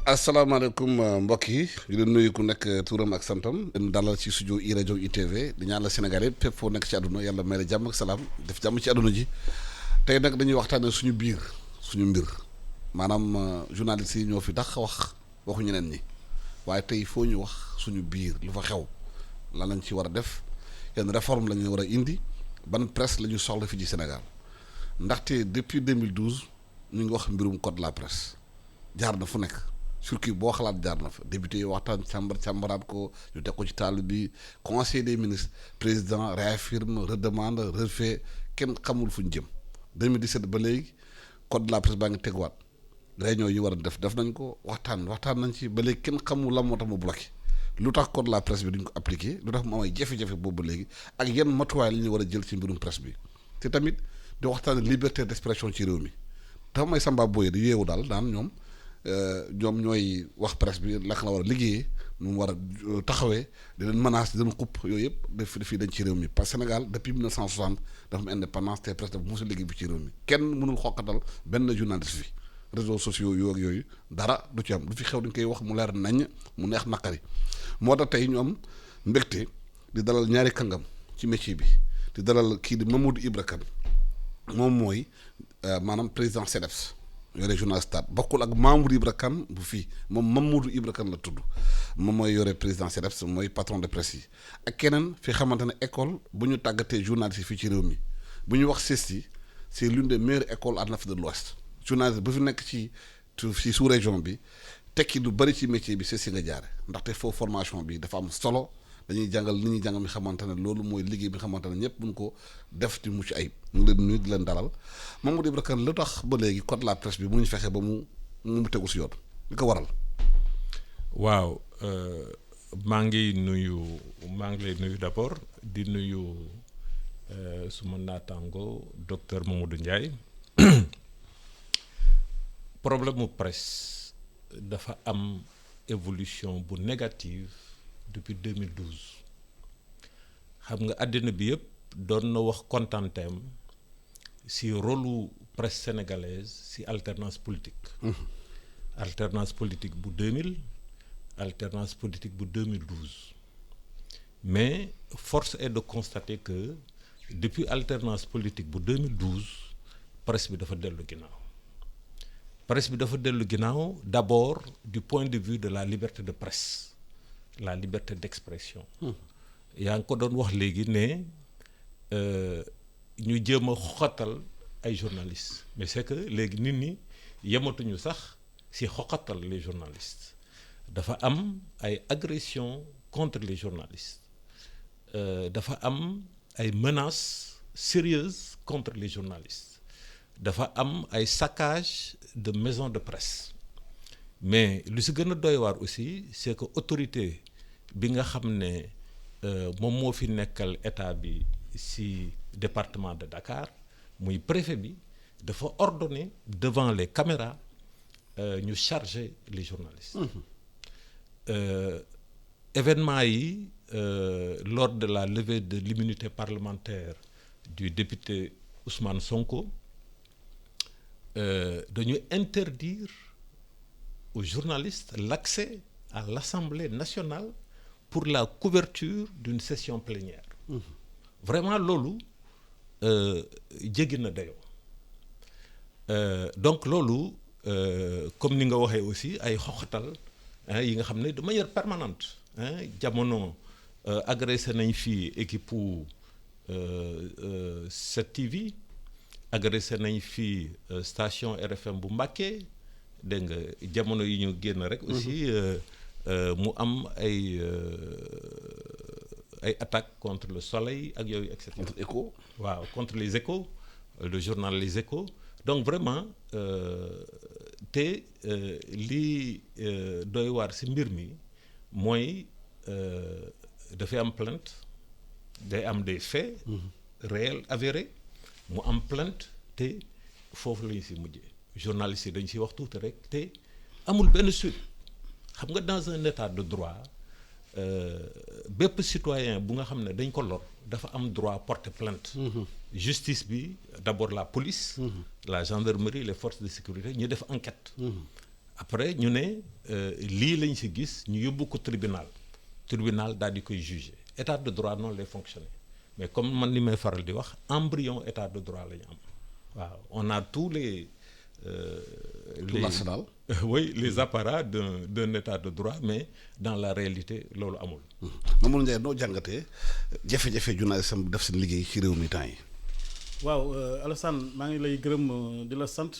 asalaamaaleykum mbokk yi di leen nuyu ku nekk turam ak santam leen dalal ci studio i rajo ITV di ñaan la Sénégal yëpp fépp foo nekk ci àdduna yàlla may la jàmm ak salaam def jàmm ci àdduna ji tey nag dañuy waxtaanee suñu biir suñu mbir maanaam journalistes yi ñoo fi tax waxu ñeneen ñi waaye tey foo ñu wax suñu biir lu fa xew lan lañ ci war a def yenn réforme la ñu war a indi ban presse la ñu soxla fii ci Sénégal ndaxte depuis 2012 ñu ngi wax mbirum code de la presse jaar na fu nekk. circuit boo xalaat jaar na fa député yi waxtaan càmbaraat ko ñu teg ko ci table bi conseil des ministres président réaffirme redemande refait kenn xamul fu ñu jëm 2017 ba léegi code de la presse baa ngi teguwaat réunion yi war a def nañ ko waxtaan nañ ci ba léegi kenn xamul lan moo tax mu bloqué lu tax code de la presse bi duñ ko appliqué lu tax mu amay jafe-jafe boobu ba léegi ak yan matuwaay la ñu war a jël ci mbirum presse bi te tamit di waxtaan liberté d'expression ci réew mi dafa may Samba Boye di yeewu daal daan ñoom ñooy wax presse bi la war a liggéeyee nu mu war a taxawee di leen menace di leen xupp yooyu yëpp dafii dañ ci réew mi parce que Sénégal depuis 1960 dafa am indépendance te presse dafa mos a liggéey bi ci réew mi kenn mënul xoqatal benn journaliste fi réseaux sociaux yu ak yooyu dara du ci am du fi xew dañ koy wax mu leer nañ mu neex naqari moo tax tey ñu am mbégte di dalal ñaari kàngam ci métier bi di dalal kii di Mamadou Ibra Kane moom mooy maanaam président CDEPS yore journal Stade bokkul ak Mamadou Ibra Kane bu fii moom Mamadou Ibra Kane la tudd moom mooy yore président CDEPS mooy patron de presse yi ak keneen fi xamante ne école bu ñu tàggatee journaliste yi fii ci réew mi bu ñu wax CESTI c'est l'une des meilleures écoles en Afrique de l'Ouest journaliste bu fi nekk ci sous région bi tekki lu bari ci métier bi CESTI nga jaare ndaxte foofu formation bi dafa am solo dañuy jàngal li ñuy jàngal mi xamante ne loolu mooy liggéey bi nga xamante ne ñëpp buñ ko def di mucc ayib ñu ngi leen nuyu di leen dalal Mamadou Ibra Kane lu tax ba léegi code de la presse bi mu ñu fexe ba mu tegu si yoon li ko waral. waaw maa ngi lay nuyu d'abord di nuyu suma naataango docteur Mamadou Ndiaye problème mu presse dafa am évolution bu négative. depuis 2012 xam nga àddina bi yëpp doon na wax kontaanteem ci rôlu presse sénégalaise ci alternance politique. Alternance politique bu 2000 alternance politique bu 2012 mais force est de constater que depuis alternance politique bu 2012 presse bi dafa dellu ginnaaw. Presse bi dafa dellu ginnaaw d'abord du point de vue de la liberté de presse. La liberté d'expression. yaa ngi ko doon wax léegi ne ñu jéem a xoqatal ay journalistes mais c'est que léegi nit ñi yematuñu sax ci xoqatal les journalistes dafa am ay agressions contre les journalistes dafa am ay menaces sérieuses contre les journalistes dafa am ay saccage de maisons de presse. mais lu si gën a doy waar aussi c'est que autorité bi nga xam ne moom moo fi nekkal état bi ci département de Dakar muy préfet bi dafa ordonner devant les caméras ñu charger les journalistes. Événement yi lors de la levée de l'immunité parlementaire du député Ousmane Sonko dañu interdire aux journalistes l'accès à l'Assemblée nationale pour la couverture d'une session plénière. Vraiment loolu jéggi na dayoo donc loolu comme ni nga waxee aussi ay xoxatal yi nga xam ne de manière permanente jamono agressé nañ fii équipe 7TV agressé nañ fii station RFM bu Mbacké dégg nga jamono yi ñu génn rek aussi mu am ay attaques contre le Soleil ak yooyu et cetera. contre Écho. waaw contre les Échos le journal Les Échos donc vraiment te lii doy waar ci mbir mi mooy dafay am plainte day am des faits réels avérés mu am plainte te foofu la ñu ci mujjee. journalistes yi dañ ciy wax tuuti rek te amul benn suite xam nga dans un état de droit bépp citoyen bu nga xam ne dañ ko lor dafa am droit porter plainte. Justice bi d'abord la police. La gendarmerie les forces de sécurité ñu def enquête. après ñu ne lii lañ si gis ñu yóbbu ko tribunal daal di koy juger état de droit noonu lay fonctionner mais comme man li may faral di wax embryon état de droit la ñu am waaw on a tous les l'arsenal. oui les apparats d'un état de droit mais dans la réalité loolu amul. Mamadou Ndiaye noo jàngatee jafe-jafe journaliste def seen liggéey ci réew mi temps yi. waaw Alassane maa ngi lay gërëm di la sant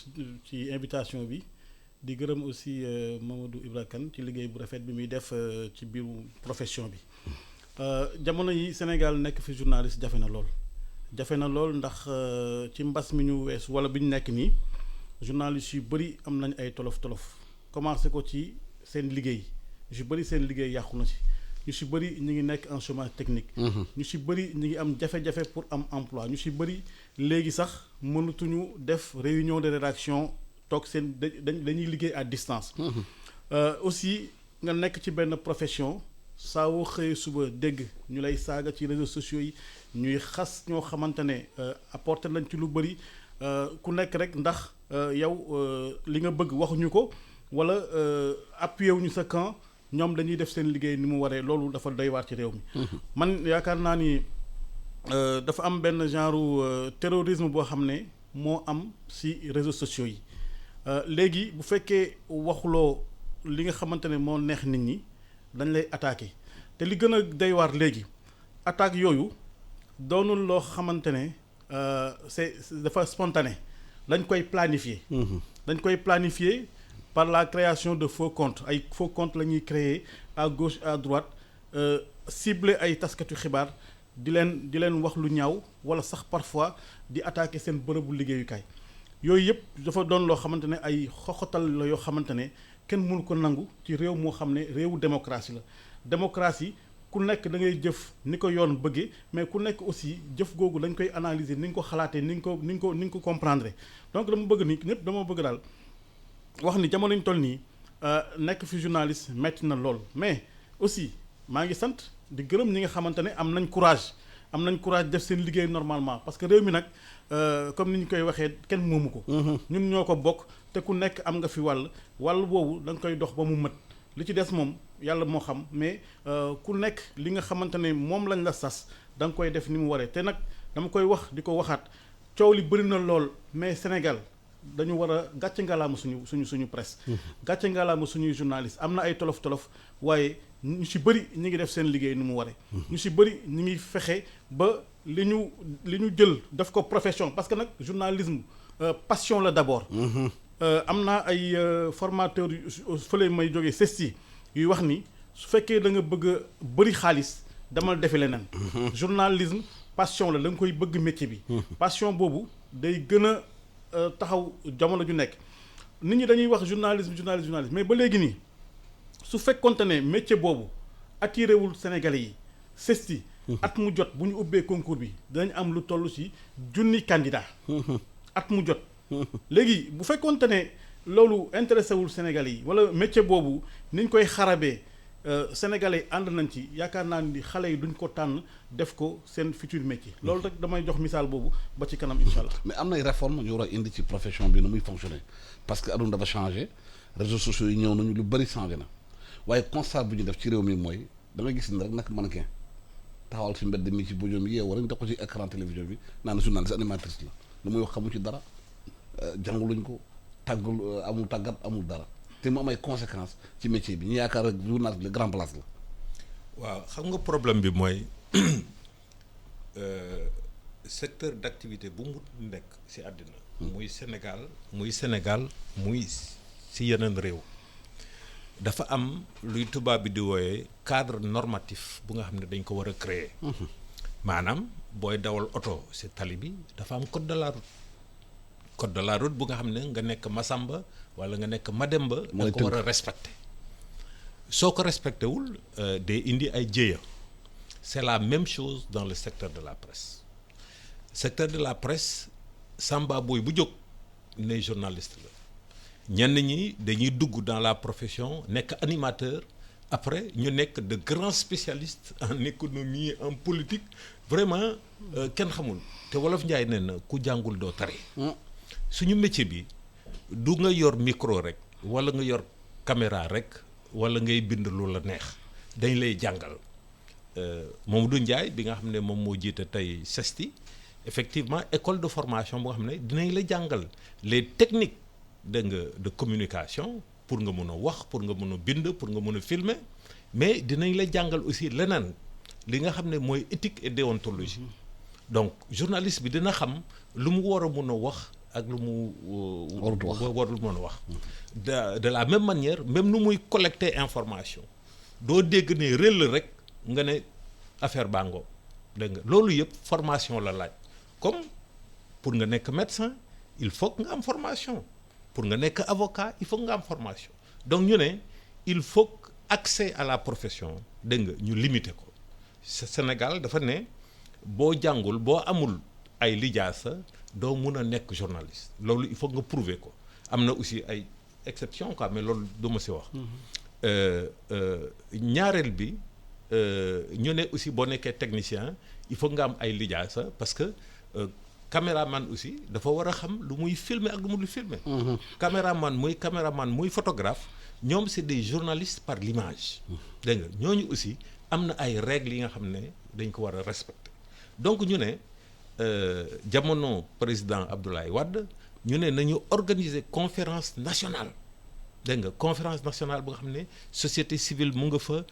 ci invitation bi di gërëm aussi Mamadou Ibra Kane ci liggéey bu rafet bi muy def ci biiru profession bi jamono yi Sénégal nekk fi journaliste jafe na lool ndax ci mbas mi ñu weesu wala bi ñu nekk nii journalistes yu bëri am nañ ay tolof commencé ko ci seen liggéey yu bëri seen liggéey yàqu na ci ñu si bëri ñu ngi nekk en chômage technique. ñu si bëri ñu ngi am jafe-jafe pour am emploi ñu si bëri léegi sax mënatuñu def réunion de rédaction toog seen dañuy liggéey à distance. aussi nga nekk ci benn profession saa woo xëyee suba dégg ñu lay saaga ci réseaux sociaux yi ñuy xas ñoo xamante ne apporter nañ ci lu bëri ku nekk rek ndax yow li nga bëgg waxuñu ko wala appuyé wuñu sa camp. ñoom dañuy def seen liggéey ni mu waree loolu dafa doy waar ci réew mi. man yaakaar naa ni dafa am benn genre terrorisme boo xam ne moo am ci réseaux sociaux yi léegi bu fekkee waxuloo li nga xamante ne moo neex nit ñi dañ lay attaquer te li gën a doy waar léegi attaque yooyu doonul loo xamante ne dafa spontané dañ koy planifier. Par la création de faux comptes ay faux comptes la ñuy créer à gauche à droite cibler ay taskatu xibaar di leen wax lu ñaaw wala sax parfois di attaquer seen bërëbu liggéeyukaay yooyu yëpp dafa doon loo xamante ne ay xoxotal la yoo xamante ne kenn mënu ko nangu ci réew moo xam ne réewu démocratie la. démocratie ku nekk da ngay jëf ni ko yoon bëggee mais ku nekk aussi jëf googu dañ koy analyser ni nga ko xalaatee ni nga ko comprendre donc dama bëgg daal. wax ni jamono ñu toll nii nekk fi journaliste metti na lool mais aussi maa ngi sant di gërëm ñi nga xamante ne am nañ courage def seen liggéey normalement parce que réew mi nag comme ni ñu koy waxee kenn moomu ko. ñun ñoo ko bokk te ku nekk am nga fi wàll boobu da nga koy dox ba mu mët li ci des moom yàlla moo xam mais ku nekk li nga xamante ne moom lañ la sas da nga koy def ni mu waree te nag dama koy wax di ko waxaat coow li bëri na lool mais Sénégal. dañu war a gàcce ngalaama suñu presse. gàcce ngalaama suñuy journaliste am na ay tolof waaye ñu si bëri ñu ngi def seen liggéey ni mu waree. ñu si bëri ñu ngi fexe ba li ñu jël def ko profession parce que nag journalisme passion la d'abord. am naa ay formateurs yu fële may jógee CESTI yuy wax ni su fekkee da nga bëgg a bëri xaalis demal defi leneen. journalisme passion la da nga koy bëgg métier bi. passion boobu day gën a taxaw jamono ju nekk nit ñi dañuy wax journalisme mais ba léegi nii su fekkonte ne métier boobu attiré wul Sénégalais yi CESTI at mu jot bu ñu ubbee concours bi dinañ am lu toll ci 1000 candidats at mu jot léegi bu fekkonte ne loolu intéressé wul Sénégalais yi wala métier boobu niñ koy xarabee Sénégalais ànd nañ ci yaakaar naa ni xale yi duñ ko tànn def ko seen futur métier loolu rek damay jox misaal boobu ba ci kanam incha allah. mais am nay réforme ñu war a indi ci profession bi nu muy fonctionner parce que aduna dafa changé réseaux sociaux yi ñëw nañu lu bëri changé na waaye constat bu ñu def ci réew mi mooy da ngay gis ni rek nag mannequin taxawal ci mbedd mi ci bojo mi yeewoo rek def ko ci écran télévision bi naan journaliste animatrice la lu muy wax xamu ci dara jànguluñ ko amul tàggat amul dara. te mu am ay conséquences ci métier bi ñu yaakaar ak journaliste bi grand place la. waaw xam nga problème bi mooy secteur d'activité bu mu nekk ci àddina. muy Sénégal muy ci yeneen réew. dafa am luy tubaab bi di wooyee cadre normatif bu nga xam ne dañ ko war a créer. maanaam booy dawal oto ci tali bi dafa am code de la route bu nga xam ne nga nekk Masamba wala nga nekk Mademba da ko war a respecter soo ko respecté wul day indi ay jéeya c'est la même chose dans le secteur de la presse Samba Boy bu jóg ne journaliste la ñenn ñi dañuy dugg dans la profession nekk animateur après ñu nekk de grands spécialistes en économie en politique vraiment kenn xamul te wolof Njaay nee na ku jàngul doo tari suñu métier bi du nga yor micro rek wala nga yor caméra rek wala ngay bind lu la neex dañ lay jàngal Mamadou Ndiaye bi nga xam ne moom moo jiite tey CESTI effectivement école de formation boo xam ne dinañ la jàngal les techniques dégg nga de communication pour nga mun a wax pour nga mun a bind pour nga mun a filmer mais dinañ la jàngal aussi leneen li nga xam ne mooy éthique et déontologie donc journaliste bi dina xam lu mu war a mun a wax ak lu mu warul mën a wax de la même manière même nu muy collecter information doo dégg ne réel rek nga ne affaire bango dégg nga loolu yëpp formation la laaj comme pour nga nekk médecin il faut que nga am formation pour nga nekk avocat il faut que nga am formation donc ñu ne il faut que accès à la profession dégg nga ñu limiter ko Sénégal dafa ne boo jàngul boo amul ay lijaasa doo mun a nekk journaliste loolu il faut nga prouver ko am na aussi ay exception quoi mais loolu du ma si wax ñaareel bi ñu ne aussi boo nekkee technicien il faut nga am ay lijaasa parce que caméraman aussi dafa war a xam lu muy filmer ak lu mu dul filmer caméraman muy photographe ñoom c'est des journalistes par l'image dégg nga ñooñu aussi am na ay règles yi nga xam ne dañ ko war a respecter donc ñu ne jamono président Abdoulaye Wade ñu ne nañu organiser conférence nationale dégg nga conférence nationale bu nga xam ne société civile mu nga fa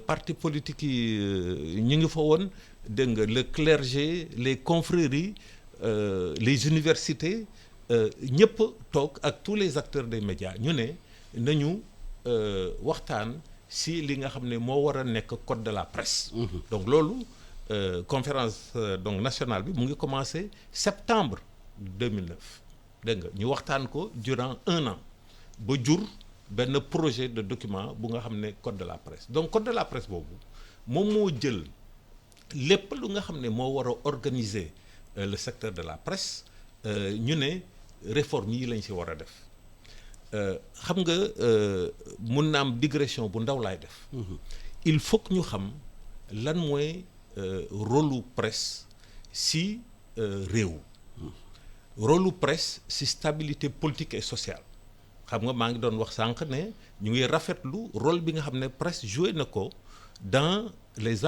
parti politique yi ñu ngi fa woon dégg nga le clergé les confréries les universités ñëpp toog ak tous les acteurs des médias ñu ne nañu waxtaan si li nga xam ne moo war a nekk code de la presse donc loolu conférence donc nationale bi mu ngi commencé septembre 2009 dégg nga ñu waxtaan ko durant 1 an ba jur benn projet de document bu nga xam ne code de la presse donc code de la presse boobu moom moo jël lépp lu nga xam ne moo war a organiser le secteur de la presse ñu ne réforme yi lañ si war a def xam nga mun na am digression bu ndaw laay def il faut que ñu xam lan mooy rôlu presse si réew rôlu presse si stabilité politique et sociale xam nga maa ngi doon wax sànq ne ñu ngi rafetlu rôle bi nga xam ne presse joué na ko dans les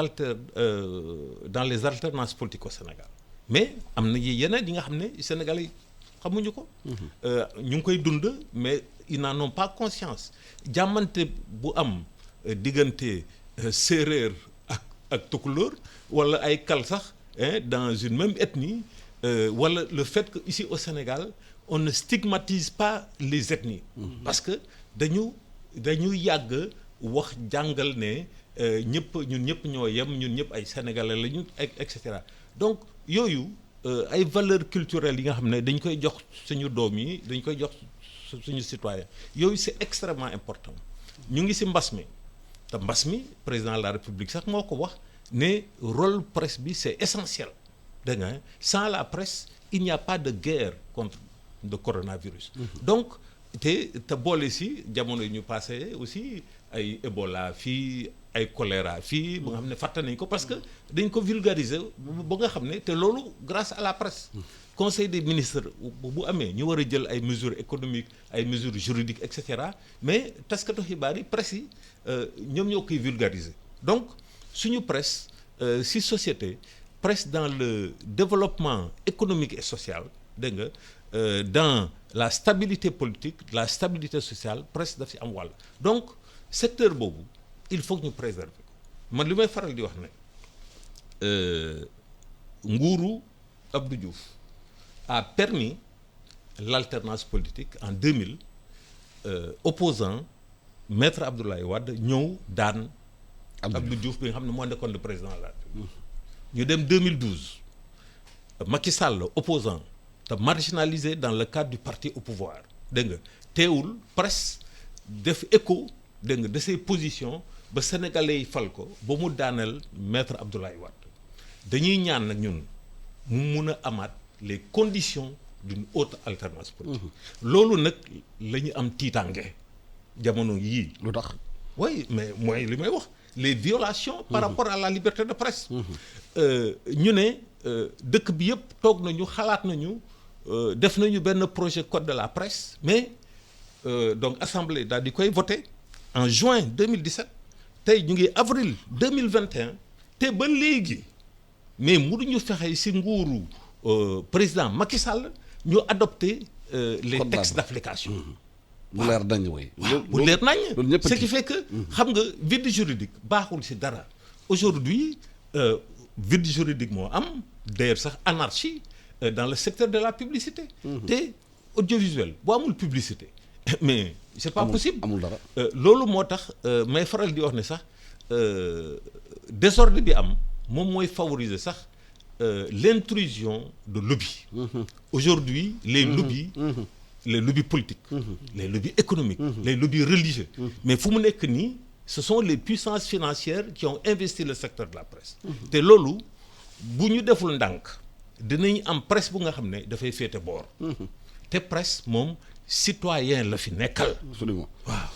alternances politiques au Sénégal mais am na yeneen yi nga xam ne Sénégalais yi xamuñu ko ñu ngi koy dund mais ils n'en ont pas conscience jàmmante bu am diggante séeréer ak tukulóor wala ay kal sax dans une même ethnie wala le fait que ici au Sénégal on ne stigmatise pas les ethnies parce que dañu yàgg wax jàngal ne ñun ñëpp ñoo yem ñun ñëpp ay sénégalais lañu et cetera donc yooyu ay valeurs culturelles yi nga xam ne dañ koy jox suñu doom yi dañ koy jox suñu citoyen yooyu c'est extrêmement important ñu ngi ci mbas mi te mbas mi président de la République sax moo ko wax ne rôle presse bi c'est essentiel dégg nga sans la presse il n'y a pas de guerre contre le coronavirus donc te boole ci jamono yi ñu passé aussi ay Ebola fii ay choléra fii ba nga xam ne fàtte nañ ko parce que dañ ko vulgariser ba nga xam ne te loolu grâce à la presse conseil des ministres bu amee ñu war a jël ay mesures économiques ay mesures juridiques et cetera mais taskatu xibaar yi presse yi ñoom ñoo koy vulgariser donc suñu presse ci société presse dans le développement économique et social dégg nga dans la stabilité politique la stabilité sociale presse daf ci am wàll donc secteur boobu il faut que ñu préserver ko man li may faral di wax ne nguuru Abdou Diouf a permis l'alternance politique en 2000 opposant maître Abdoulaye Wade ñëw daan Abdou Diouf bi nga xam ne moo nekkoon le président de la République ñu dem 2012 Macky Sall opposant te marginalisé dans le cadre du parti au pouvoir dégg nga teewul presse def écho dégg nga de ses positions ba sénégalais yi fal ko ba mu daaneel maître Abdoulaye Wade dañuy ñaan nag ñun mu mun a amaat les conditions d'une haute alternance politique loolu nag la ñu am tiitange jamono yii lu tax oui mais mooy li may wax les violations par rapport à la liberté de presse ñu ne dëkk bi yëpp toog nañu xalaat nañu def nañu benn projet code de la presse mais donc assemblée daal di koy voté en juin 2017 tey ñu ngi avril 2021 te ba léegi mais mënuñu fexe ci nguuru président Macky Sall ñu adopté les textes d'application. bu leer nañ way bu leer nañ ce qui fait que xam nga vide juridique baaxul ci dara aujourd'hui vide juridique moo am d'ailleurs sax anarchie dans le secteur de la publicité te audiovisuel boo amul publicité mais c'est pas possible amul dara loolu moo tax may faral di wax ne sax désordre bi am moom mooy favoriser sax l'intrusion de lobbies aujourd'hui les lobbies les lobbies politiques les lobbies économiques les lobbies religieux mais fu mu nekk nii ce sont les puissances financières qui ont investi le secteur de la presse te loolu bu ñu deful ndànk dinañ am presse bu nga xam ne dafay féete boor te presse moom citoyen la fi nekkal absolument waaw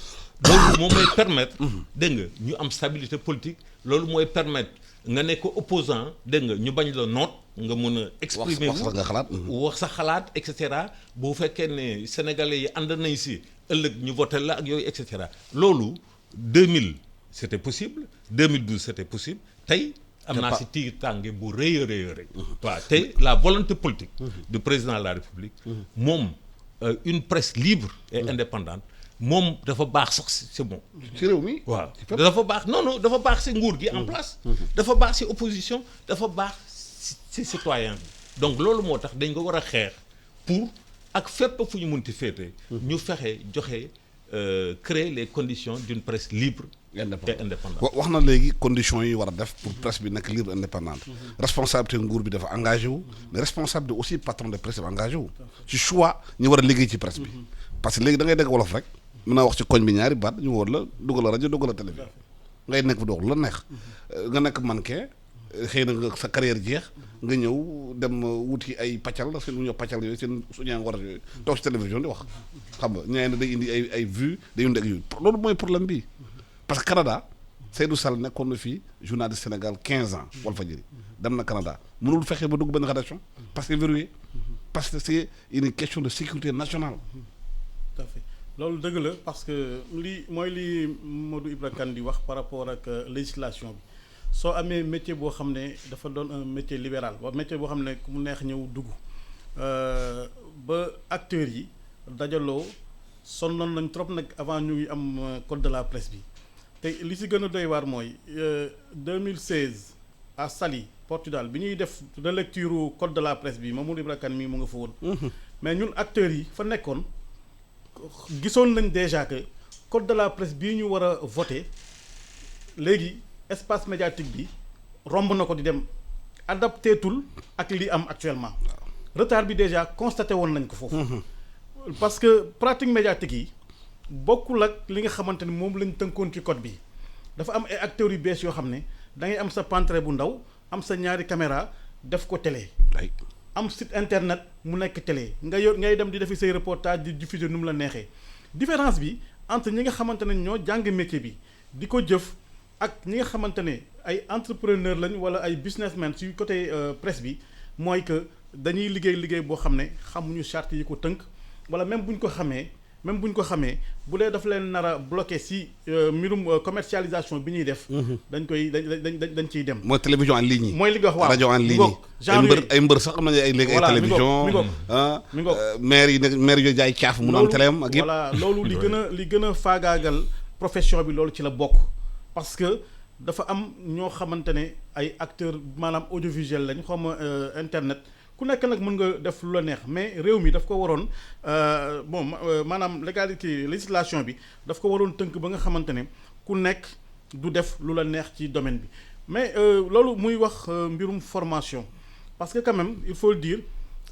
loolu moom mooy permettre dégg nga ñu am stabilité politique loolu mooy permettre nga nekk opposant dégg nga ñu bañ la noot nga mën a exprimer wax nga xalaat wax sa xalaat et cetera bu fekkee ne sénégalais yi ànd nañ si ëllëg ñu voté la ak yooyu et cetera loolu 2000 c'était possible 2012 c'était possible tey am naa si tiir tànge bu rëy a rëy a rëy waaw te la volonté politique du président de la République moom une presse libre et indépendante moom dafa baax sax si moom ci réew mi waaw dafa baax non dafa baax si nguur gi en place dafa baax si opposition dafa baax si citoyen bi donc loolu moo tax dañ ko war a xeex pour ak fépp fu ñu munti féete ñu fexe joxe créer les conditions d'une presse libre et indépendante wax na léegi conditions yi war a def pour presse bi nekk libre indépendante responsabilité nguur bi dafa engagé wu mais responsabilité aussi patron de presse dafa engagé wu ci choix ñu war a liggéey ci presse bi parce que léegi da ngay dégg wolof rek mën naa wax ci koñ bi ñaari baat ñu wóor la dugal la rajo dugal la télévision ngay nekk bu dox la neex nga nekk mannequin xëy na nga sa carrière jeex nga ñëw dem wuti ay paccal seen lu ñuy wax paccal yooyu seen suñaa ngor yooyu toog ci télévision di wax xam nga ñaay na day indi ay vues day indi ak yooyu loolu mooy problème bi parce que Canada Seydou Sall nekkoon na fii journaliste Sénégal 15 ans Walfadjri dem na Canada mënul fexe ba dugg benn rédaction parce que verrouillé parce que c'est une question de sécurité nationale. Tout à fait loolu dëgg la parce que li mooy li Modou Ibra Kane di wax par rapport ak législation bi soo amee métier boo xam ne dafa doon un métier libéral wa métier boo xam ne ku mu neex ñëw dugg ba acteurs yi dajaloo sonnoon nañ trop nag avant ñu ngi am code de la presse bi te li si gën a doy waar mooy 2016 à Saly Portugal bi ñuy def relecture code de la presse bi Mamadou Ibra Kane mii mu nga fa woon mais ñun acteurs yi fa nekkoon gisoon nañ déjà que code de la presse bii ñu war a voter léegi espace médiatique bi romb na ko di dem adapté tul ak li am actuellement retard bi déjà constaté woon nañ ko foofu parce que pratique médiatique yi bokkul ak li nga xamante ni moom lañ tënkoon ci code bi dafa am ay acteurs yu bees yoo xam ne da ngay am sa pantre bu ndaw am sa ñaari caméra def ko télé am site internet mu nekk télé nga yor ngay dem di defi say reportage di diffuser nu mu la neexee différence bi entre ñi nga xamante ne ñoo jàng métier bi di ko jëf ak ñi nga xamante ne ay entrepreneur lañ wala ay businessmen ci côté presse bi mooy que dañuy liggéey boo xam ne xamuñu charte yi ko tënk wala même bu ñu ko xamee bu dee dafa leen nar a bloqué si mbirum commercialisation bi ñuy def. dañ ciy dem. mooy télévision en ligne yi. mooy li nga wax waaw rajo en ligne yi. ay mbër sax am nañu ay léegi ay télévision mi ngoog maire yi jaay caaf mun a am téléem ak yëpp. voilà loolu li gën a faagaagal profession bi loolu ci la bokk parce que dafa am ñoo xamante ne ay acteurs maanaam audiovisuel lañ xaw ma internet. ku nekk nag mën nga def lu la neex mais réew mi daf ko waroon maanaam législation bi daf ko waroon tënk ba nga xamante ne ku nekk du def lu la neex ci domaine bi mais loolu muy wax mbirum formation parce que quand même il faut le dire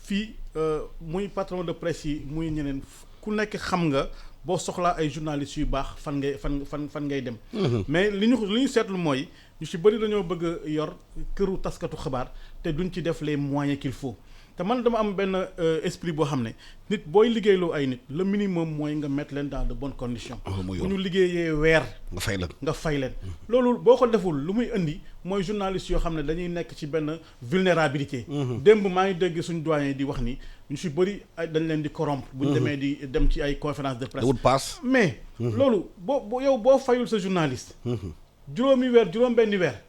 fii muy patron de presse yi muy ñeneen ku nekk xam nga boo soxlaa ay journalistes yu baax fan ngay dem. mais li ñu seetlu mooy ñu ci bëri dañoo bëgg a yor këru taskatu xabaar te duñ ci def les moyens qu'il faut te man dama am benn esprit boo xam ne nit booy liggéeyloo ay nit le minimum mooy nga mettre leen dans de bonnes conditions. bu ñu liggéeyee weer. nga fay leen. loolu boo ko deful lu muy indi mooy journaliste yoo xam ne dañuy nekk ci benn vulnérabilité. démb maa ngi dégg suñu doyen di wax ni ñu si bëri dañ leen di corrompre. bu ñu demee di dem ci ay conférence de presse. mais loolu boo fayul sa journaliste. juróom-benni weer.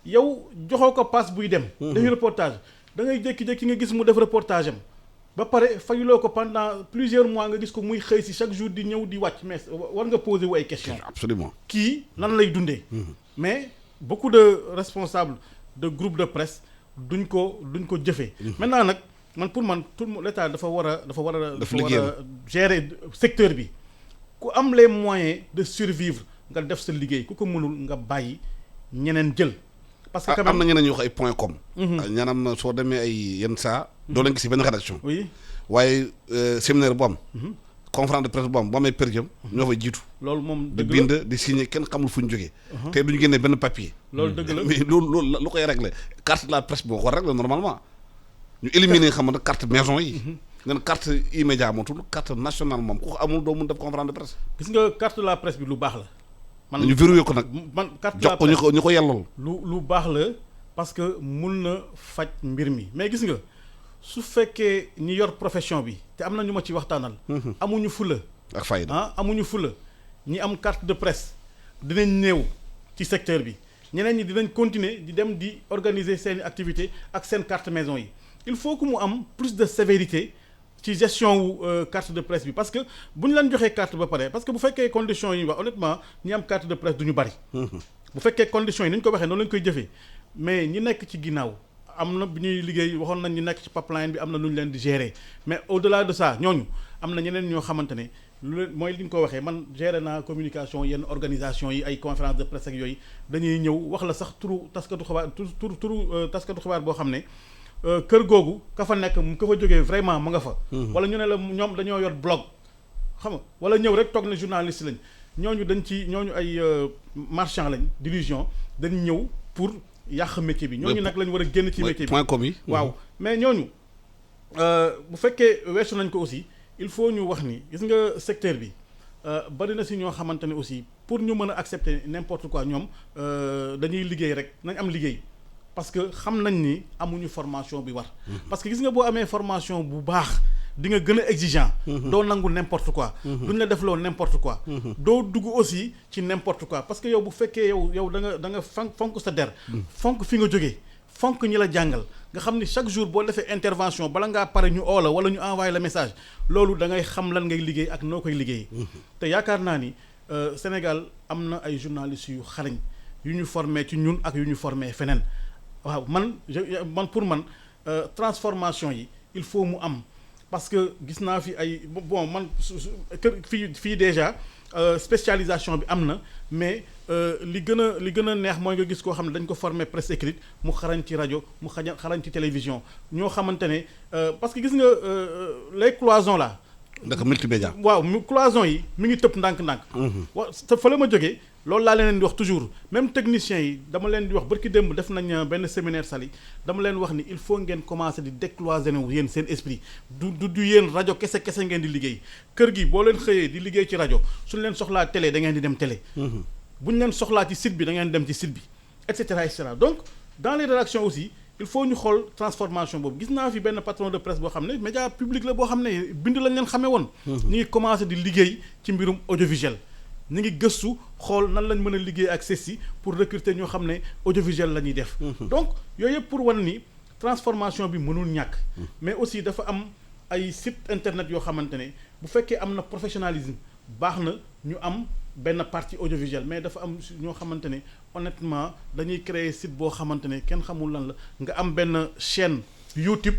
yow joxoo ko passe buy dem. dañuy reportage. da ngay jékki-jékki nga gis mu def reportage am ba pare fayuloo ko pendant plusieurs mois nga gis ko muy xëy si chaque jour di ñëw di wàcc mais war nga poser wu ay questions. absolument kii nan lay dundee. mais beaucoup de responsables de groupes de presse duñ ko jëfee. maintenant nag pour man tout l'État dafa war a gérer secteur bi ku am les moyens de survivre nga def sa liggéey ku ko mënul nga bàyyi ñeneen jël. parce que am na ñeneen ñu wax ay point com. ñaanam soo demee ay yenn saa. doo leen gis benn rédaction. oui waaye séminaire bu am. conférence de presse bu am bu amee per diem. ñoo fay jiitu. loolu moom di bind di signé kenn xamul fu ñu jógee. te duñu génnee benn papier. loolu dëgg la mais loolu lu koy réglé carte de la presse boo ko réglé normalement. ñu éliminer nga xam ne carte maison yi. nga ne carte immédiat mootul carte nationale moom ku ko amul doo mun def conférence de presse. gis nga carte de la presse bi lu baax la. ñu verrouillé ko nag carte jox ko ñu ko yellool. lu baax la parce que mun na faj mbir mi mais gis nga su fekkee ñi yor profession bi te am na ñu ma ci waxtaanal. amuñu fula. ak fayda amuñu fula ñi am carte de presse dinañ néew ci secteur bi ñeneen ñi dinañ continuer di dem di organiser seeni activité ak seen carte maison yi il faut que mu am plus de sévérité. ci gestion wu carte de presse bi parce que bu ñu leen joxee carte ba pare parce que bu fekkee conditions yi wax honnêtement ñi am carte de presse du ñu bari. bu fekkee conditions yi ni ñu ko waxee noonu la ñu koy jëfee mais ñi nekk ci ginnaaw am na bu ñuy liggéey waxoon nañ ñi nekk ci pipeline bi am na nu ñu leen di gérer mais au-delà de ça ñooñu am na ñeneen ñoo xamante ne lu mooy li ñu ko waxee man gérer naa communication yenn organisation yi ay conférence de presse ak yooyu dañuy ñëw wax la sax turu taskatu xibaar boo xam ne. kër googu ka fa nekk ka fa jógee vraiment mu nga fa. wala ñu ne la ñoom dañoo yor blog xam nga wala ñëw rek toog na journaliste lañ ñooñu ay marchand lañ division dañ ñëw pour yàq métier bi. ñooñu nag lañ war a génn ci métier bi point com yi. waaw mais ñooñu bu fekkee weesu nañ ko aussi il faut ñu wax ni gis nga secteur bi bari na si ñoo xamante ne aussi pour ñu mën a accepter n'importe quoi ñoom dañuy liggéey rek nañ am liggéey. parce que xam nañ ni amuñu formation bi war. parce que gis nga boo amee formation bu baax di nga gën a exigeant. doo nangu n'importe quoi. duñ la def loo n'importe quoi. doo dugg aussi ci n'importe quoi parce que yow bu fekkee yow da nga fonk sa der. fonk fi nga jógee fonk ñi la jàngal nga xam ni chaque jour boo defee intervention bala ngaa pare ñu oo la wala ñu envoyé la message loolu da ngay xam lan ngay liggéey ak noo koy liggéey. te yaakaar naa ni Sénégal am na ay journalistes yu xarañ yu ñu formé ci ñun ak yu ñu formé feneen. waaw man pour man transformation yi il faut mu am parce que gis naa fi ay bon man fii déjà spécialisation bi am na mais li gën a neex mooy nga gis koo xam ne dañ ko former presse écrite mu xarañ ci rajo mu xarañ ci télévision ñoo xamante ne parce que gis nga les cloisons là. ndax multimédia. waaw cloison yi mi ngi tëb ndànk-ndànk. te fa la ma jógee. loolu laa leen di wax toujours même techniciens yi dama leen di wax barki démb def nañ benn séminaire Saly dama leen wax ni il faut ngeen commencer di décloisonner wu yéen seen esprit du yéen rajo kese ngeen di liggéey kër gi boo leen xëyee di liggéey ci rajo suñu leen soxlaa télé da ngeen di dem télé. bu ñu leen soxlaa ci site bi da ngeen dem ci site bi et cetera donc dans les rédactions aussi il faut ñu xool transformation boobu gis naa fi benn patron de presse boo xam ne média public la boo xam ne bind lañ leen xamee woon. ñu ngi commencer di liggéey ci mbirum audiovisuel. ñu ngi gëstu xool nan lañ mën a liggéey ak CESTI pour recruter ñoo xam ne audiovisuel la ñuy def. donc yooyu yëpp pour wan ni transformation bi mënul ñàkk. mais aussi dafa am ay site internet yoo xamante ne bu fekkee am na professionnalisme baax na ñu am benn partie audiovisuelle mais dafa am ñoo xamante ne honnêtement dañuy créer site boo xamante ne kenn xamul lan la nga am benn chaîne YouTube.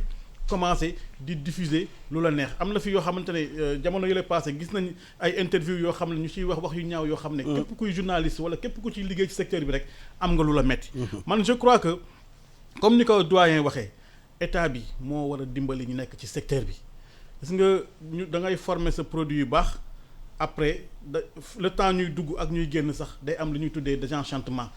commencé di diffuser lu la neex am na fi yoo xamante ne jamono yële passé gis nañ ay interview yoo xam ne ñu ciy wax yu ñaaw yoo xam ne képp kuy journaliste wala képp ku ciy liggéey ci secteur bi rek am nga lu la metti man je crois que comme ni ko doyen waxee état bi moo war a dimbali ñu nekk ci secteur bi gis nga ñu da ngay former sa produit yu baax après le temps ñuy dugg ak ñuy génn sax day am lu ñuy tuddee désenchantement.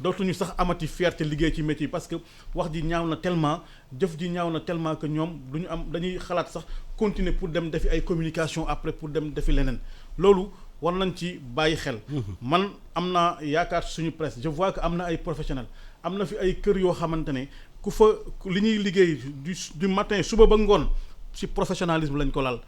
dootuñu sax amati fierté liggéey ci métier parce que wax ji ñaaw na tellement jëf ji ñaaw na tellement que ñoom du ñu am dañuy xalaat sax continuer pour dem defi ay communication après pour dem defi leneen loolu war nañ ci bàyyi xel. man am naa yaakaar suñu presse je vois que am na ay professionnels am na fi ay kër yoo xamante ne ku fa li ñuy liggéey du matin suba ba ngoon ci professionnalisme lañ ko lal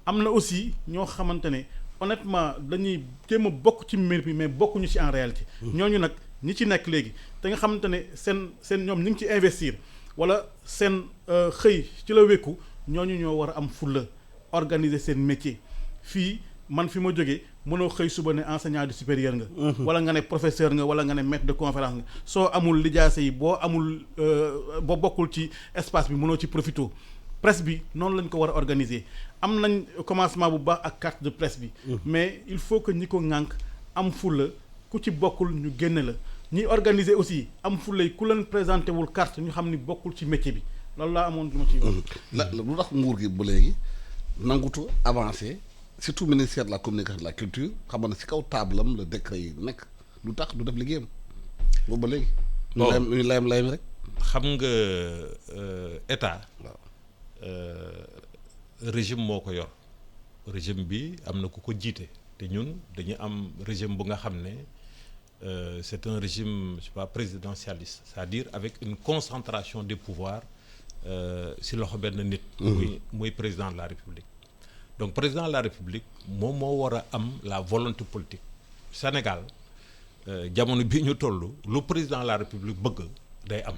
am na aussi ñoo xamante ne. honnêtement dañuy jéem a bokk ci mbir bi mais bokkuñu ci en réalité. ñooñu nag ñi ci nekk léegi te nga xamante ne seen ñoom ñu ngi ci investir wala seen xëy ci la wékku ñooñu ñoo war a am fulla organiser seen métier fii man fi ma jógee mënoo xëy suba ne enseignant du supérieur nga. wala nga ne professeur nga wala nga ne maître de conférence nga soo amul lijaase yi boo amul boo bokkul ci espace bi mënoo ci profito. presse bi noonu lañ ko war a organiser am nañ commencement bu baax ak carte de presse bi. mais il faut que ñi ko ŋànk am fulla ku ci bokkul ñu génne la ñiy organiser aussi am fulla yi ku leen présenté wul carte ñu xam ni bokkul ci métier bi loolu laa amoon lu ma ciy wax. lu tax nguur gi ba léegi nangutu avancé surtout ministère de la communication de la culture xam na ci kaw taabalam le décret yi nekk lu tax du def liggéeyam boobu ba léegi. ñu layam rek. xam nga état. régime moo ko yor régime bi am na ku ko jiite te ñun dañu am régime bu nga xam ne c'est un régime je sais pas présidentialiste c'est-à-dire avec une concentration des pouvoirs si loxo benn nit. muy président de la République. donc président de la République moom moo war a am la volonté politique Sénégal jamono bii ñu toll lu président de la République bëgg day am.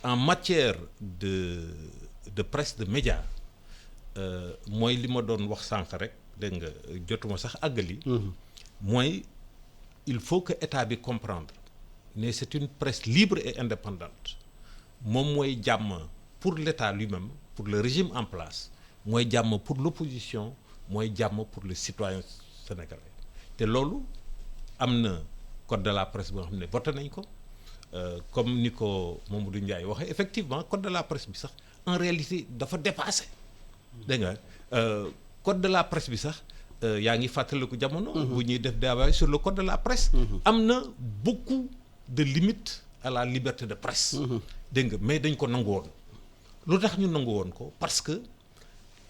En matière de presse de médias mooy li ma doon wax sànq rek dégg nga jotuma sax àggali. mooy il faut que état bi comprendre ne c'est une presse libre et indépendante moom mooy jàmm pour l'état lui-même pour le régime en place mooy jàmm pour l'opposition mooy jàmm pour les citoyens sénégalais te loolu am na code de la presse bi nga xam ne voté nañ ko. Comme ni ko Mamadou Ndiaye waxee effectivement code de la presse bi sax en réalité dafa dépassé dégg nga code de la presse bi sax yaa ngi fàttaliku jamono. bu ñuy def débat sur le code de la presse. am na beaucoup de limites à la liberté de presse. dégg nga mais dañ ko nangu woon lu tax ñu nangu woon ko parce que.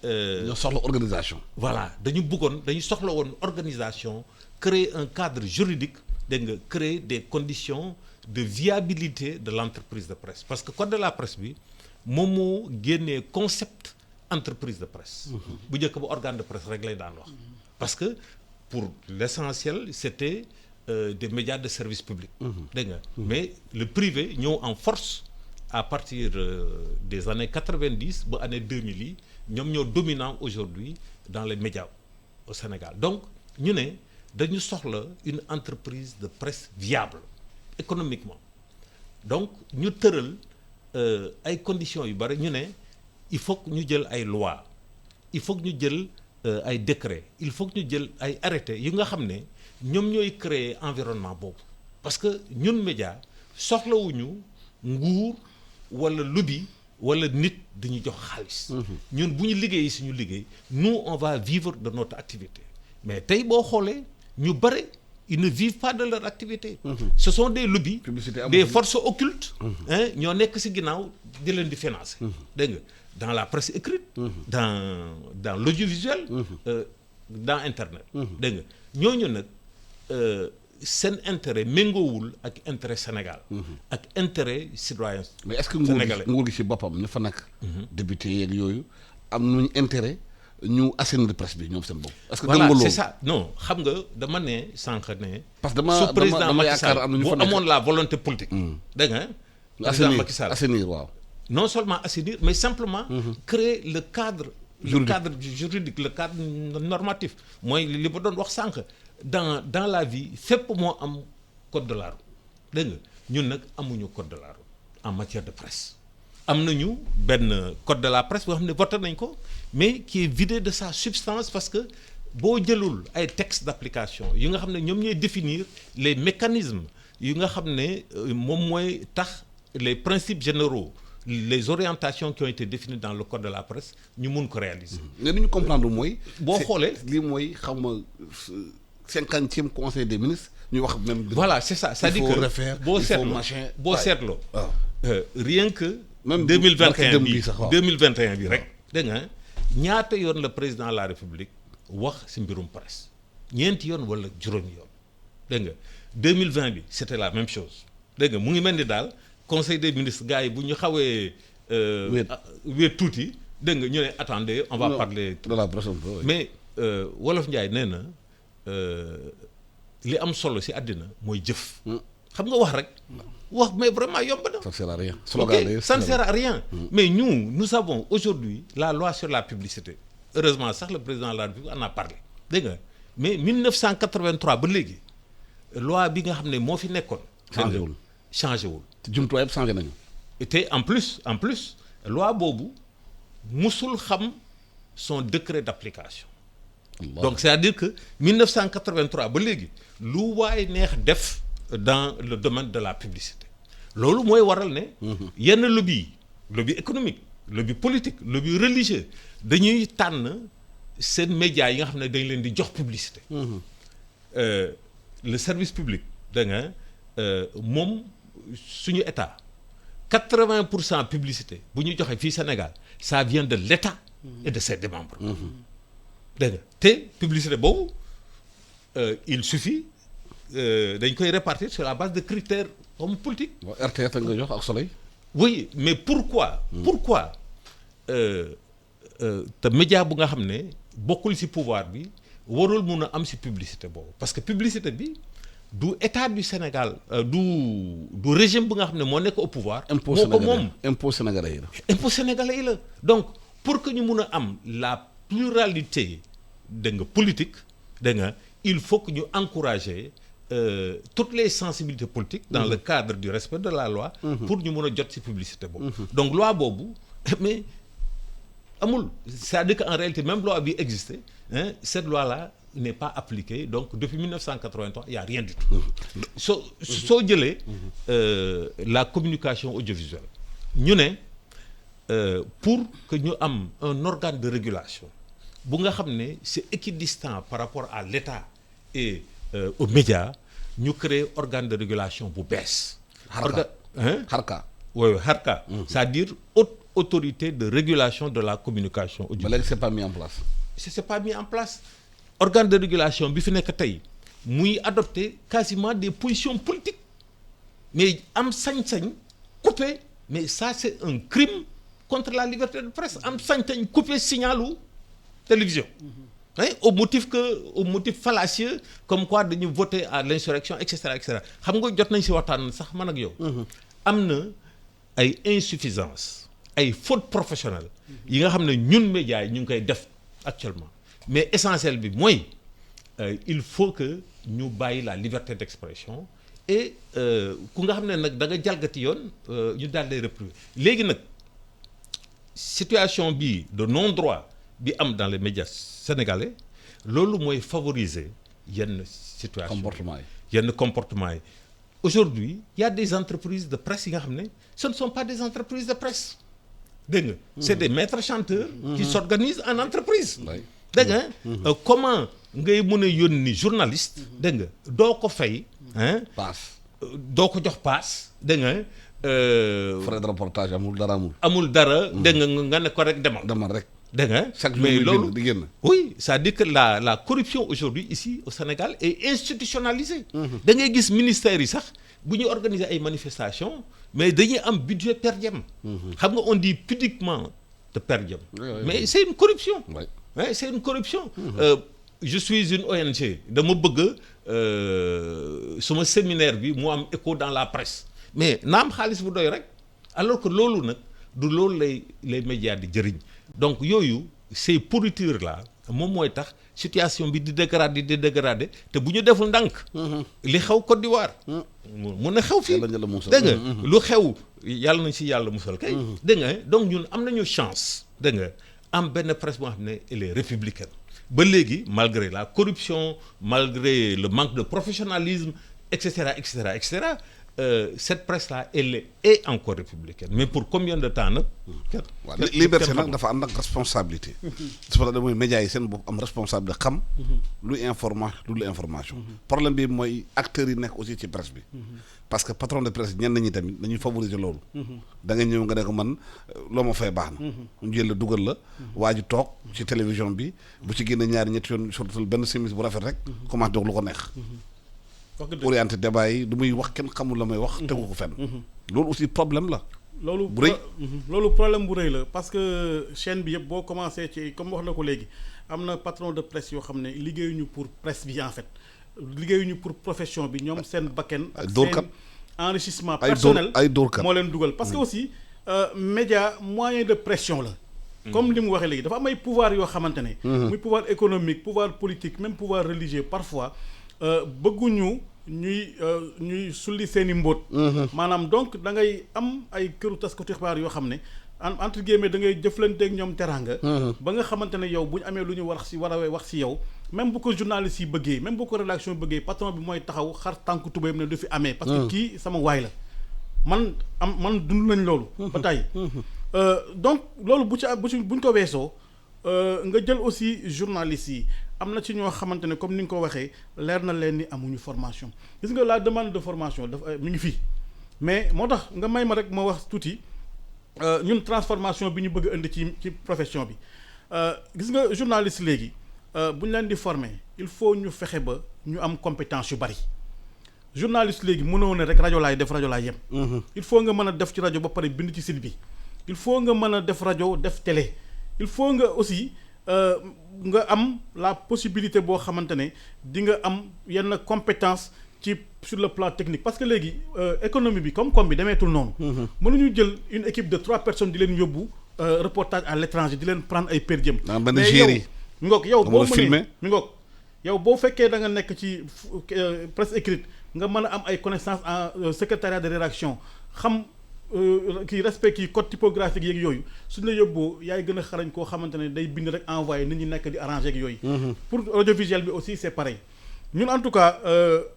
ñoo soxla organisation. voilà dañu soxla woon organisation créer un cadre juridique dégg nga créer des conditions. De viabilité de l'entreprise de presse parce que code de la presse bi moom moo génnee concept entreprise de presse. bu njëkk ba organe de presse rek lay daan wax. parce que pour l'essentiel c'était des médias de service public. dégg nga mais le privé ñëw en force à partir des années 90 ba année 2000 yi ñoom ñoo dominant aujourd'hui dans les médias au Sénégal donc ñu ne dañu soxla une entreprise de presse viable. Économiquement donc ñu tëral ay conditions yu bari ñu ne il faut que ñu jël ay lois il faut que ñu jël ay décrets il faut que ñu jël ay arrêtés yu nga xam ne ñoom ñooy créer environnement boobu parce que ñun média soxlawuñu nguur wala lobby wala nit dañuy jox xaalis. ñun bu ñu liggéey suñu liggéey nous on va vivre de notre activité mais tey boo xoolee ñu bari. Ils ne vivent pas de leur activité. Ce sont des lobbies, des forces occultes. ñoo nekk ci ginnaaw di leen di financer. dégg nga dans la presse écrite. dans l'audiovisuel. dans internet. dégg nga ñooñu nag seen intérêt méngoowul ak intérêt Sénégal. ak intérêt citoyen sénégalais. mais est-ce que nguur gi ci boppam ñu fa nekk. député yeeg yooyu am nañu intérêt. ñu assainir presse bi ñoom seen bopp. est-ce que voilà c'est ça non xam nga dama ne sànq ne. parce que dama yaakaar am na ñu fa nekk bu amoon la volonté politique. dégg nga. président Macky Sall assainir waaw. non seulement assainir mais simplement. créer le cadre. juridique le cadre normatif mooy li ba doon wax sànq dans la vie fépp moo am code de la route dégg nga ñun nag amuñu code de la route en matière de presse. am nañu benn code de la presse boo xam ne voté nañ ko mais qui est vidé de sa substance parce que boo jëlul ay textes d'application yu nga xam ne ñoom ñooy définir les mécanismes yu nga xam ne moom mooy tax les principes généraux les orientations qui ont été définies dans le code de la presse ñu mun ko réaliser. mais ni ñu comprendre mooy. boo xoolee lii mooy xam nga 50e conseil des ministres ñu wax même. voilà c'est ça c'est-à-dire il faut que refaire boo il faut seetloo machin. boo seetloo. waaw rien que. même 2021 bi sax waaw 2021 bi rek. dégg nga ñaata yoon la président de la république wax ci mbirum presse ñeenti yoon wala juróomi yoon dégg nga 2020 bi c'était la même chose dégg nga mu ngi mel ni daal conseil des ministres gars yi bu ñu xawee. wéet tuuti dégg nga ñu ne attendez on va parler. de la presse mais Wolof Njaay nee na li am solo ci àddina mooy jëf. xam nga wax rek. wax mais vraiment yomb na. ça sert à rien. ok ça ne sert à rien. mais nous avons aujourd'hui la loi sur la publicité heureusement sax le président de la République en a parlé dégg nga mais 1983 ba léegi loi bi nga xam ne moo fi nekkoon. changé wul. jumtuwaay yëpp changé nañu. te en plus loi boobu musul xam son décret d'application. donc c'est-à-dire que 1983 ba léegi lu waay neex def dans le domaine de la publicité loolu mooy waral ne yenn lobby économique lobby politique lobby religieux dañuy tànn seen médias yi nga xam ne dañ leen di jox publicité. Le service public da nga moom suñu état 80% publicité bu ñu joxe fii Sénégal ça vient de l'État et de ses membres. dégg nga te publicité boobu il suffit dañ koy répartir sur la base de critères comme politique. RTS nga jox ak Soleil. oui mais pourquoi te média bu nga xam ne bokkul ci pouvoir bi warul mun a am ci publicité boobu parce que publicité bi du état du Sénégal du régime bu nga xam ne moo nekk au pouvoir. impôt moo ko moom impôt sénégalais yi la. impôt sénégalais yi la donc pour que ñu mun a am la pluralité dégg nga politique dégg nga il faut que ñu encourager toutes les sensibilités politiques dans le cadre du respect de la loi pour ñu mun a jot ci publicité boobu donc loi boobu mais amul c'est-à-dire qu'en réalité même loi bi existait cette loi-là n'est pas appliquée donc depuis 1983 il y a rien du tout soo jëlee la communication audiovisuelle ñu ne pour que ñu am un organe de régulation bu nga xam ne c'est équidistant par rapport à l'État et aux médias ñu créer organe de régulation bu bees. Harka. oui Harka. c'est-à-dire haute autorité de régulation de la communication audiovisuelle. ba léegi c'est pas mis en place. c'est pas mis en place organe de régulation bi fi nekk tey muy adopter quasiment des positions politiques mais am sañ-sañ couper mais ça c'est un crime contre la liberté de presse am sañ-sañ couper signalu télévision. au motif fallacieux comme quoi dañu voter à l'insurrection et cetera xam nga jot nañ ci waxtaan sax man ak yow. am na ay insuffisances ay fautes professionnelles yi nga xam ne ñun médias yi ñu ngi koy def actuellement mais essentiel bi mooy il faut que ñu bàyyi la liberté d'expression et ku nga xam ne nag da nga jalgati yoon ñu daal di réprimer léegi nag situation bi de non-droit bi am dans les médias sénégalais loolu mooy favoriser yenn situation yenn comportement yi aujourd'hui il y a des entreprises de presse yi nga xam ne ce ne sont pas des entreprises de presse dégg nga c'est des maîtres chanteurs qui s'organisent en entreprise dégg nga comment ngay mën a yónni journaliste dégg nga doo ko fay paas doo ko jox paas dégg nga frais de reportage amul dara dégg nga ne ko rek demal rek dégg nga chaque jour mais loolu di génn oui c'est-à-dire que la corruption aujourd'hui ici au Sénégal est institutionnalisée da ngay gis ministères yi sax bu ñuy organiser ay manifestations mais dañuy am budget per diem xam nga on dit pudiquement de per diem mais c'est une corruption c'est une corruption je suis une ONG dama bëgg suma séminaire bi mu am écho dans la presse mais na am xaalis bu doy rek alors que loolu nag du loolu lay médias di jëriñ donc yooyu ces pourritures là moom mooy tax situation bi di dégrader te bu ñu deful ndànk li xew Côte d'Ivoire mun na xew fii dégg nga lu xew yàlla nañ si yàlla musal kay dégg nga donc ñun am nañu chance dégg nga am benn presse boo xam ne elle est républicaine ba léegi malgré la corruption malgré le manque de professionnalisme et cetera cette presse-là elle est encore républicaine mais pour combien de temps nag. waaw liberté nag dafa ànd ak responsabilité. su ko defee mooy médias yi seen bopp am responsabilité xam. lu information. problème bi mooy acteurs yi nekk aussi ci presse bi. parce que patron de presse ñenn ñi tamit dañuy favoriser loolu. da nga ñëw nga ne ko man loo ma fay baax na. mu jël la dugal la. waa ji toog ci télévision bi bu ci génne ñaari ñetti yoon surtout benn simis bu rafet rek. commencé doog lu ko neex. orienté débat yi du muy wax kenn xamul la may wax. tegu ko fenn. loolu aussi problème la. loolu bu rëy loolu problème bu rëy la parce que chaîne bi yëpp boo commencé ci comme wax na ko léegi am na patron de presse yoo xam ne liggéeyuñu pour presse bi en fait liggéeyuñu pour profession bi ñoom seen bakken ak seen enrichissement personnel ay dóorkat moo leen dugal parce que aussi média moyen de pression la. comme li mu waxee léegi dafa am ay pouvoir yoo xamante ne. muy pouvoir économique pouvoir politique même pouvoir religieux parfois. bëgguñu ñuy sulli seen i mbóot. maanaam donc da ngay am ay këru taskatu xibaar yoo xam ne entre guillemets da ngay jëflanteeg ñoom teraanga. ba nga xamante ne yow bu ñu amee lu ñu war a wax si yow même bu ko journaliste yi bëggee même bu ko rédaction bëggee patron bi mooy taxaw xar tànku tubéyam ne du fi amee. parce que kii sama waay la man dund nañ loolu. ba tey donc loolu buñ ko weesoo nga jël aussi journaliste yi. am na ci ñoo xamante ne comme ni nga ko waxee leer na leen ni amuñu formation gis nga la demande de formation dafa mi ngi fii mais moo tax nga may ma rek ma wax tuuti ñun transformation bi ñu bëgg a indi ci profession bi gis nga journaliste léegi bu ñu leen di former il faut ñu fexe ba ñu am compétence yu bari journaliste léegi mënoo ne rek rajo laay def rajo laay yem. il faut nga mën a def ci rajo ba pare bind ci site bi il faut nga mën a def rajo def télé il faut nga aussi. nga am la possibilité boo xamante ne di nga am yenn compétence ci sur le plan technique parce que léegi économie bi comme bi demeetul noonu. mënuñu jël une équipe de 3 personnes di leen yóbbu reportage à l'étranger di leen prendre ay per diem. mais yow mi ngoog yow boo mënee mi ngoog yow boo fekkee da nga nekk ci presse écrite nga mën a am ay connaissances en secrétariat de rédaction xam. kii respect kii code typographique yeeg yooyu suñu la yóbboo yaay gën a xarañ koo xamante ne day bind rek envoyé nit ñi nekk di arrangé ak yooyu. pour audiovisuel bi aussi c'est pareil ñun en tout cas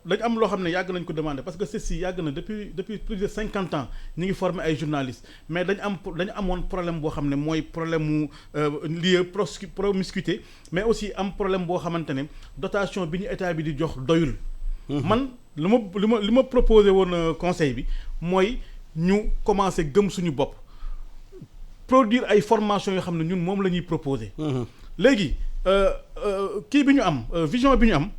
dañ am loo xam ne yàgg nañ ko demander parce que ceci yàgg na depuis plus de 50 ans ñu ngi former ay journalistes mais dañu amoon problème boo xam ne mooy problème mu lié promiscuité mais aussi am problème boo xamante ne dotation bi ñu état bi di jox doyul. man li ma proposé woon conseil bi mooy. ñu commencé gëm suñu bopp produire ay formation yoo xam ne ñun moom la ñuy proposer. léegi kii bi ñu am vision bi ñu am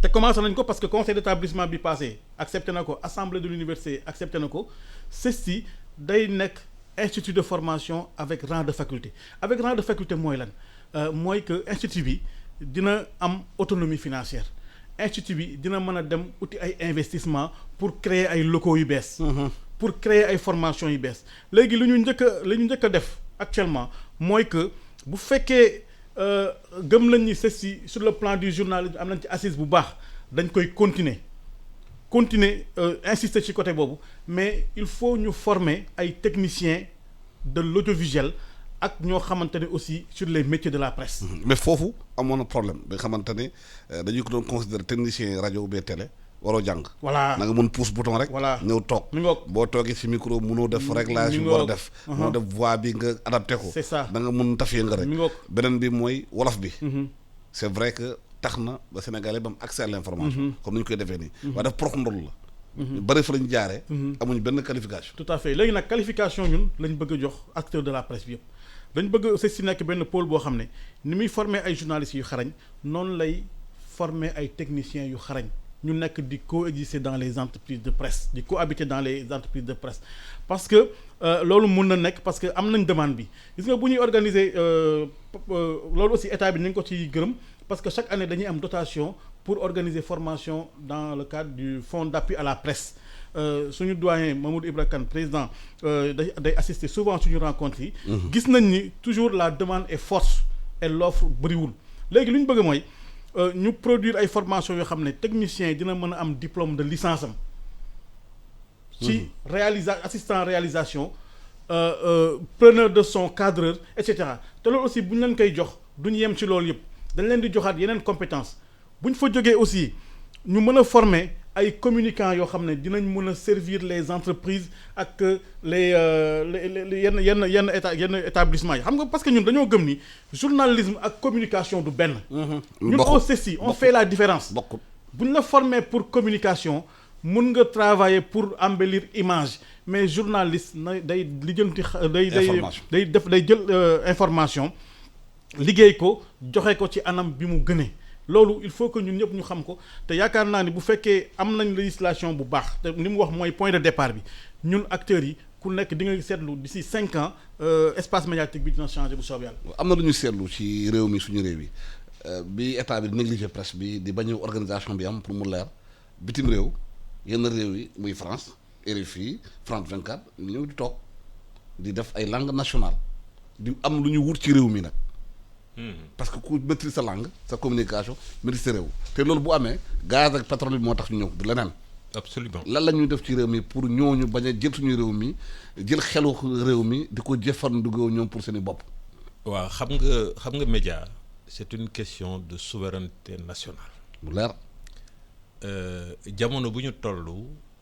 te commencé nañ ko parce que conseil d'établissement bi passé accepté na ko assemblée de l'université accepté na ko CESTI day nekk institut de formation avec rang de faculté avec rang de faculté mooy lan mooy que institut bi dina am autonomie financière institut bi dina mën a dem uti ay investissement pour créer ay locaux yu bees. pour créer ay formation yu bees léegi li ñu njëkk a def actuellement mooy que bu fekkee gëm nañ ni ceci sur le plan du journalisme am nañ ci assise bu baax dañ koy continuer insister ci côté boobu mais il faut ñu former ay techniciens de l'audiovisuel ak ñoo xamante ne aussi sur les métiers de la presse. mais foofu amoon na problème bi nga xamante ne dañuy ko doon considérer technicien rajo ou bien télé. waroo jàng. voilà na nga mën pousse bouton rek. voilà ñëw toog. mi ngoog boo toogee ci micro mënoo def réglage bi war a def. mënoo def voix bi nga adapté ko. c'est ça da nga mën tafee nga rek. mi ngoog beneen bi mooy wolof bi. c'est vrai que tax na ba Sénégalais ba am accès à l'information. comme ni ñu koy defee nii. waaye daf prox ndol la. ñu bari fa lañu jaaree. amuñ benn qualification. tout à fait léegi nag qualification ñun lañ bëgg a jox acteurs de la presse bi yëpp dañ bëgg si nekk benn pôle boo xam ne ni muy former ay journalistes yu xarañ noonu lay former ay techniciens yu xarañ. ñu nekk di coexister dans les entreprises de presse di cohabiter dans les entreprises de presse parce que loolu mun na nekk parce que am nañ demande bi gis nga bu ñuy organiser loolu aussi état bi nañ ko ci gërëm parce que chaque année dañuy am dotation pour organiser formation dans le cadre du fonds d'appui à la presse suñu doyen Mamadou Ibra Kane président day assister souvent suñu rencontres yi. gis nañ ni toujours la demande est forte et l'offre bëriwul léegi lu ñu bëgg mooy. ñu produire ay formation yoo xam ne technicien yi dina mën a am diplôme de licence am ci assistant réalisation preneur de son cadreur et cetera te loolu aussi bu ñu leen koy jox duñu yem ci loolu yëpp dañ leen di joxaat yeneen compétence bu ñu fa jógee aussi ñu mën a former ay communicants yoo xam ne dinañ mën a servir les entreprises ak les yenn établissement yi xam nga parce que ñun dañoo gëm ni journalisme ak communication du benn. ñun au CESTI on fait la différence. bokkut bu ñu la former pour communication mun nga travailler pour embellir image mais journaliste na day lijjanti day jël information liggéey ko joxe ko ci anam bi mu gënee. loolu il faut que ñun ñëpp ñu xam ko te yaakaar naa ni bu fekkee am nañ législation bu baax te li mu wax mooy point de départ bi ñun acteurs yi ku nekk di nga seetlu d'ici 5 ans espace médiatique bi dina changer bu soobee yàlla. am na lu ñu seetlu ci réew mi suñu réew yi bi état bi négligé presse bi di bañ organisation bi am pour mu leer bitim réew yenn réew yi muy France RFI France 24 ñu ñëw di toog di def ay langue nationale di am lu ñu wut ci réew mi nag. parce que ku maîtrise sa langue sa communication maîtrise sa réew te loolu bu amee gaz ak pétrole bi moo tax ñu ñëw du leneen. absolument lan la ñuy def ci réew mi pour ñooñu bañ a jël suñu réew mi jël xelu réew mi di ko jëfandikoo ñoom pour seeni bopp. waaw xam nga média c'est une question de souveraineté nationale. lu leer. jamono bu ñu toll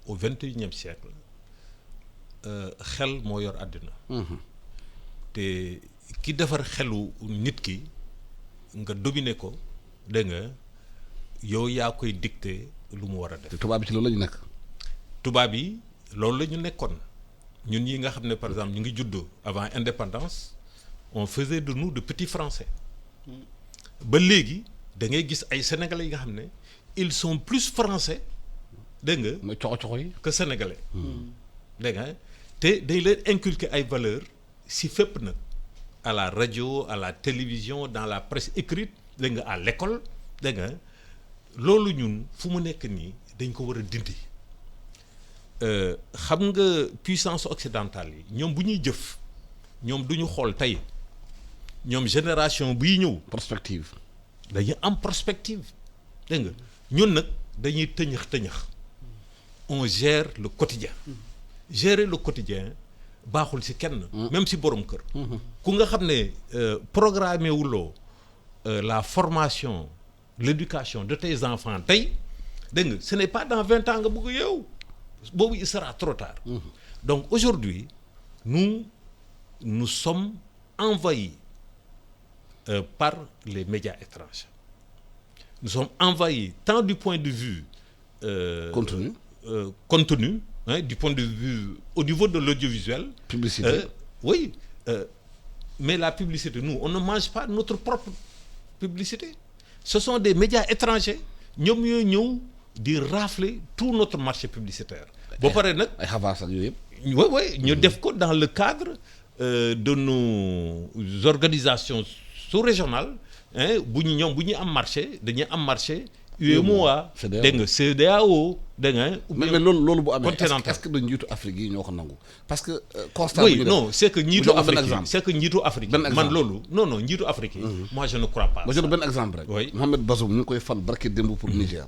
au 21e siècle xel moo yor àddina. te ki defar xelu nit ki nga dominer ko dégg nga yow yaa koy dicter lu mu war a def. te tubaab bi ci loolu la ñu nekk. tubaab yi loolu la ñu nekkoon ñun yi nga xam ne par exemple ñu ngi juddoo avant indépendance on faisait de nous de petits français ba léegi da ngay gis ay sénégalais yi nga xam ne ils sont plus français dégg nga. mooy coxo yi. que sénégalais. dégg nga te day leen inculquer ay valeurs si fépp nag. à la radio à la télévision dans la presse écrite dégg nga à l'école dégg nga loolu ñun fu mu nekk nii dañ ko war a dindi xam nga puissance occidentale yi ñoom bu ñuy jëf ñoom du ñu xool tey ñoom génération biy ñëw. prospective. dañuy am prospective dégg nga ñun nag dañuy tëñëx on gère le quotidien gérer le quotidien baaxul ci kenn. même ci borom kër. ku nga xam ne programmé wuloo la formation l'éducation de tes enfants tey dégg nga ce n'est pas dans 20 ans nga bëgg a yeewu boobu il sera trop tard. donc aujourd'hui nous sommes envahis par les médias étrangers nous sommes envahis tant du point de vue contenu hein, du point de vue au niveau de l'audiovisuel. Publicité. Oui, mais la publicité, nous, on ne mange pas notre propre publicité. Ce sont des médias étrangers. Ñoom ñooy ñëw di rafler tout notre marché publicitaire. Ba pare nag ay xabaar ak yooyu yëpp. oui ñu def ko dans le cadre de nos organisations sous-régionales hein bu ñu am marché dañuy am marché. UEMOA dégg nga CEDEAO dégg nga. mais loolu bu amee continental est-ce que dañ njiitu Afrique yi ñoo ko nangu parce que. constat oui non c'est que njiitu Afrique benn man loolu non njiitu Afrique yi. moi je ne crois pas. ma jël benn exemple rek. oui Mohamed Bazoum ñu ngi koy fal barki démb pour Niger.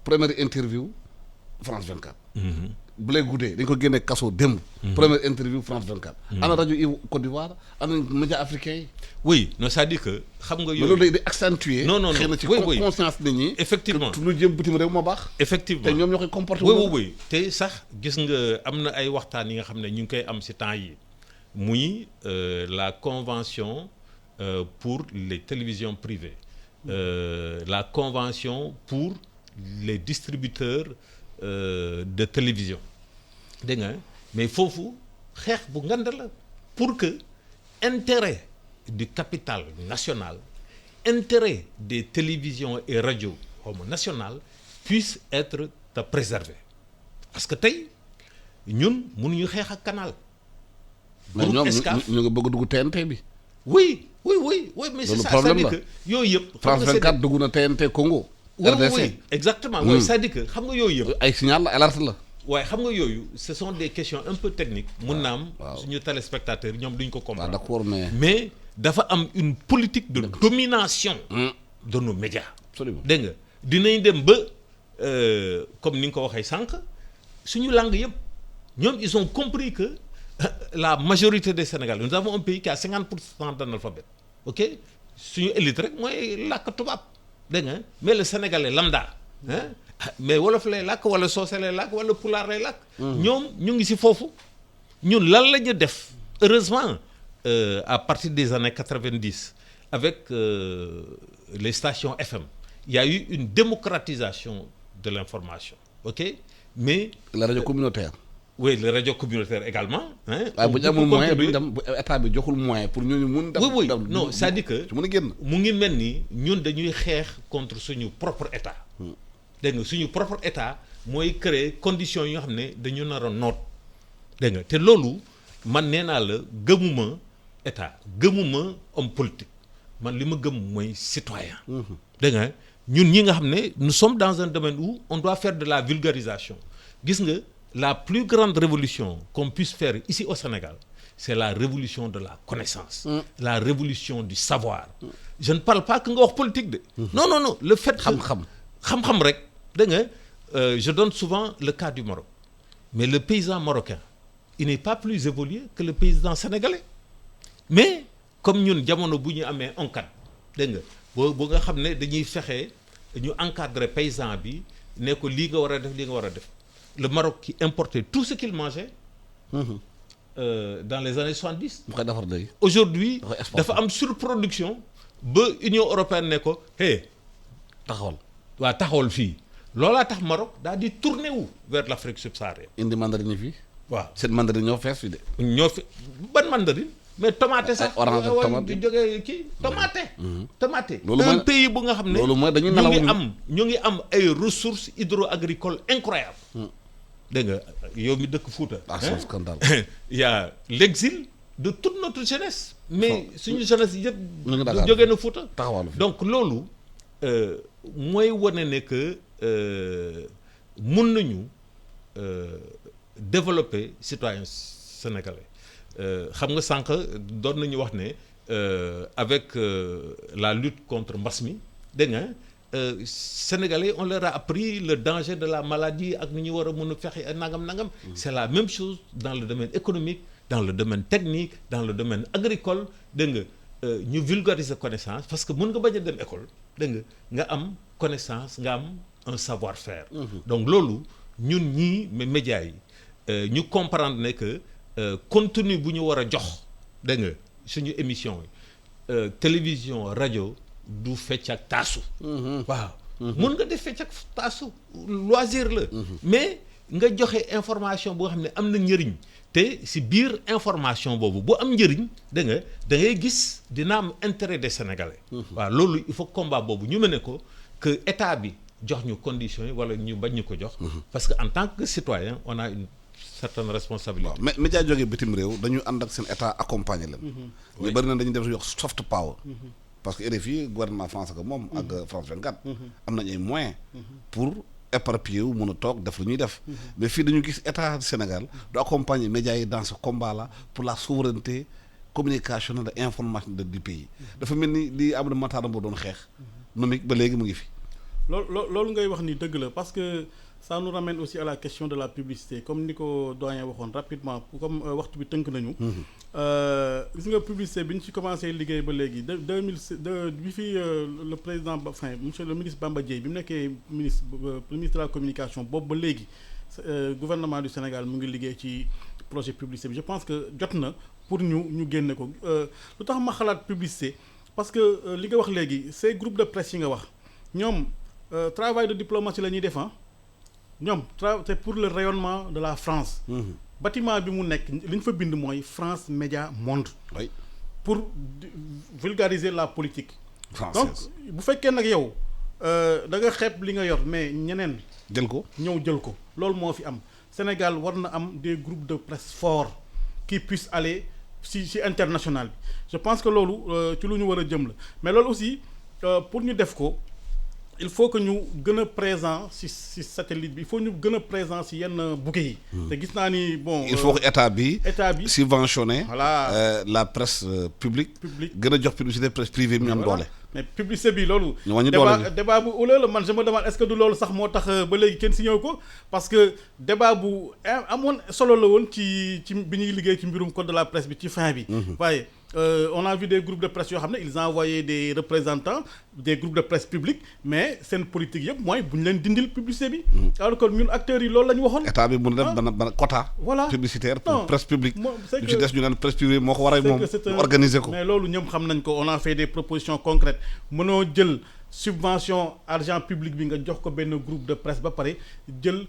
première interview France 24. Blé Goudé dañ ko génne kaso démb. première interview France 24. ana rajo yi Côte d'Ivoire ana média africain yi. oui non c'est-à-dire que xam nga yooyu. loolu day accentuer. non xëy na ci conscience nit ñi. effectivement que lu jëm bitim réew moo baax. effectivement te ñoom ñoo koy comporté. oui te sax gis nga am na ay waxtaan yi nga xam ne ñu ngi koy am ci temps yi muy la convention pour les télévisions privées la convention pour les distributeurs de télévision dégg nga mais foofu xeex bu ngand la pour que intérêt du capital national intérêt des télévisions et radios nationales puisse être préservé parce que tey ñun mënuñu xeex ak canal. mais ñoom ñu ngi bëgg a dugg TNT bi. oui mais c'est ça c'est-à-dire que yooyu yëpp. France 24 dugg na TNT Congo. RDC oui exactement. oui c'est-à-dire que xam nga yooyu yëpp. ay signal la alerte la. waaye xam nga yooyu ce sont des questions un peu techniques. mun na am suñu téléspectateurs ñoom duñ ko comprendre. d'accord mais dafa am une politique de domination. de nos médias. absolument dégg nga dinañ dem ba comme ni nga ko waxee sànq suñu langue yëpp ñoom ils ont compris que la majorité des Sénégalais nous avons un pays qui a 50% d'analphabètes ok suñu élite rek mooy làkk tubaab dégg nga mais le Sénégalais lambda mais wolof lay làkk wala soose lay làkk wala pulaar lay làkk. ñoom ñu ngi ci foofu. ñun lan la ñu def heureusement à partir des années 90 avec les stations FM il y a eu une démocratisation de l'information ok mais. la rajo communautaire. oui les radios communautaires également. waaye bu ñu amul moyen bu ñu dem état bi joxul moyen pour ñooñu mun. oui non c'est-à-dire que. su mën a génn. mu ngi mel ni ñun dañuy xeex contre suñu propre état. dégg nga suñu propre état mooy créer conditions yi nga xam ne dañu nar a noot. dégg nga te loolu man nee naa la gëmuma état gëmuma homme politique man li ma gëm mooy citoyen. dégg nga ñun ñi nga xam ne nous sommes dans un domaine où on doit faire de la vulgarisation gis nga la plus grande révolution qu'on puisse faire ici au Sénégal c'est la révolution de la connaissance. La révolution du savoir. Je ne parle pas que nga wax politique de. non le fait que xam-xam rek dégg nga je donne souvent le cas du Maroc mais le paysan marocain il n'est pas plus évolué que le paysan sénégalais mais comme ñun jamono bu ñu amee ONCAD dégg nga boo nga xam ne dañuy fexe ñu encadrer paysan bi ne ko lii nga war a def lii nga war a def le Maroc qui importait tout ce qu'il mangeait dans les années 70 mu koy defar léegi. aujourd'hui dafa am surproduction ba Union européenne ne ko taxawal fii loolaa tax Maroc daal di tourner wu vers l'Afrique subsaharienne. indi mandarine fii. waaw seen mandarine ñoo fees fi de. ñoo fi ban mandarine mais tomate sax. orange ak tomate di jógee kii tomate. tomate loolu mooy un pays bu nga xam ne. loolu mooy dañuy nelaw ñu ngi am ay ressources hydro-agricoles incroyables. dégg nga yow mi dëkk Fouta. c'est un scandale. Il y a l'exil de toute notre jeunesse. mais suñu jeunesse yëpp. ñu ngi Dakar jógee na Fouta. taxawal fi donc loolu mooy wane ne que mun nañu développer citoyen sénégalais xam nga sànq doon nañu wax ne avec la lutte contre mbas mi dégg nga Sénégalais on leur a appris le danger de la maladie ak ni ñu war a mën a fexe nangam. C'est la même chose dans le domaine économique dans le domaine technique dans le domaine agricole dégg nga ñu vulgariser connaissance parce que mën nga bañ a dem école dégg nga am connaissance nga am un savoir-faire. Donc loolu ñun ñii médias yi ñu comprendre ne que contenu bu ñu war a jox dégg nga suñu émission yi télévision rajo du fecc ak taasu. waaw mën nga def fecc ak taasu loisir la. mais nga joxe information boo xam ne am na njëriñ te si biir information boobu bu am njëriñ dégg nga da ngay gis dina am intérêt des Sénégalais. waaw loolu il faut combat boobu ñu mën ko que état bi jox ñu conditions yi wala ñu bañ ñu ko jox. parce que en tant que citoyen on a une certaine responsabilité. waaw mais média jógee bitim réew dañu ànd ak seen état accompagner leen. ñu bëri na dañuy def yox soft power. parce que RFI gouvernement France que moom ak France 24. am nañ ay moyens. pour éparpiller wu mën a toog def lu ñuy def. mais fii dañu gis état du Sénégal du accompagner médias yi dans ce combat là pour la souveraineté communicationnelle et information du pays. dafa mel ni li Amadou Matar Mbow doon xeex. noonu ba léegi mu ngi fi. loolu ngay wax ni dëgg la parce que ça nous ramène aussi à la question de la publicité comme ni ko doyen waxoon rapidement comme waxtu bi tënk nañu. gis nga publicité bi ñu ci commencé liggéey ba léegi bi fi le président monsieur le ministre Bamba Dièye bi mu nekkee ministre de la communication boobu ba léegi gouvernement du Sénégal mu ngi liggéey ci projet publicité bi je pense que jot na pour ñu génne ko lu tax ma xalaat publicité parce que li nga wax léegi ces groupes de presse yi nga wax ñoom travail de diplomatie la ñuy def ñoom c'est pour le rayonnement de la France. Bâtiment bi mu nekk li ñu fa bind mooy France Média Monde. oui pour vulgariser la politique. française donc bu fekkee nag yow da nga xeeb li nga yor mais ñeneen. jël ko jël ko loolu moo fi am Sénégal war na am des groupes de presse forts qui puissent aller si international bi je pense que loolu ci lu ñu war a jëm la mais loolu aussi pour ñu def ko. il faut que ñu gën a présent ci satellite bi il faut ñu gën a présent ci yenn bouquet yi. te gis naa ni bon. il faut que état bi subventionné. voilà la presse publique. gën a jox publicité presse privée bi ñu am doole. mais publicité bi loolu. ñu wàññi doole débat bu ulé la man je me demande est-ce que du loolu sax moo tax ba léegi kenn signé ko parce que débat bu amoon solo la woon ci bi ñuy liggéey ci mbirum code de la presse bi ci fin bi. waaye on a vu des groupes de presse yoo xam ne ils envoyaient des représentants des groupes de presse publics mais seen politique yëpp mooy bu ñu leen dindil publicité bi. alors que ñun acteurs yi loolu la ñu waxoon. état bi mun na def benn quota. voilà publicitaire pour presse publique. c'est lu ci des ñu naan presse privée moo ko war a moom organiser ko. mais loolu ñoom xam nañ ko on a fait des propositions concrètes mënoo jël subvention argent public bi nga jox ko benn groupe de presse ba pare jël.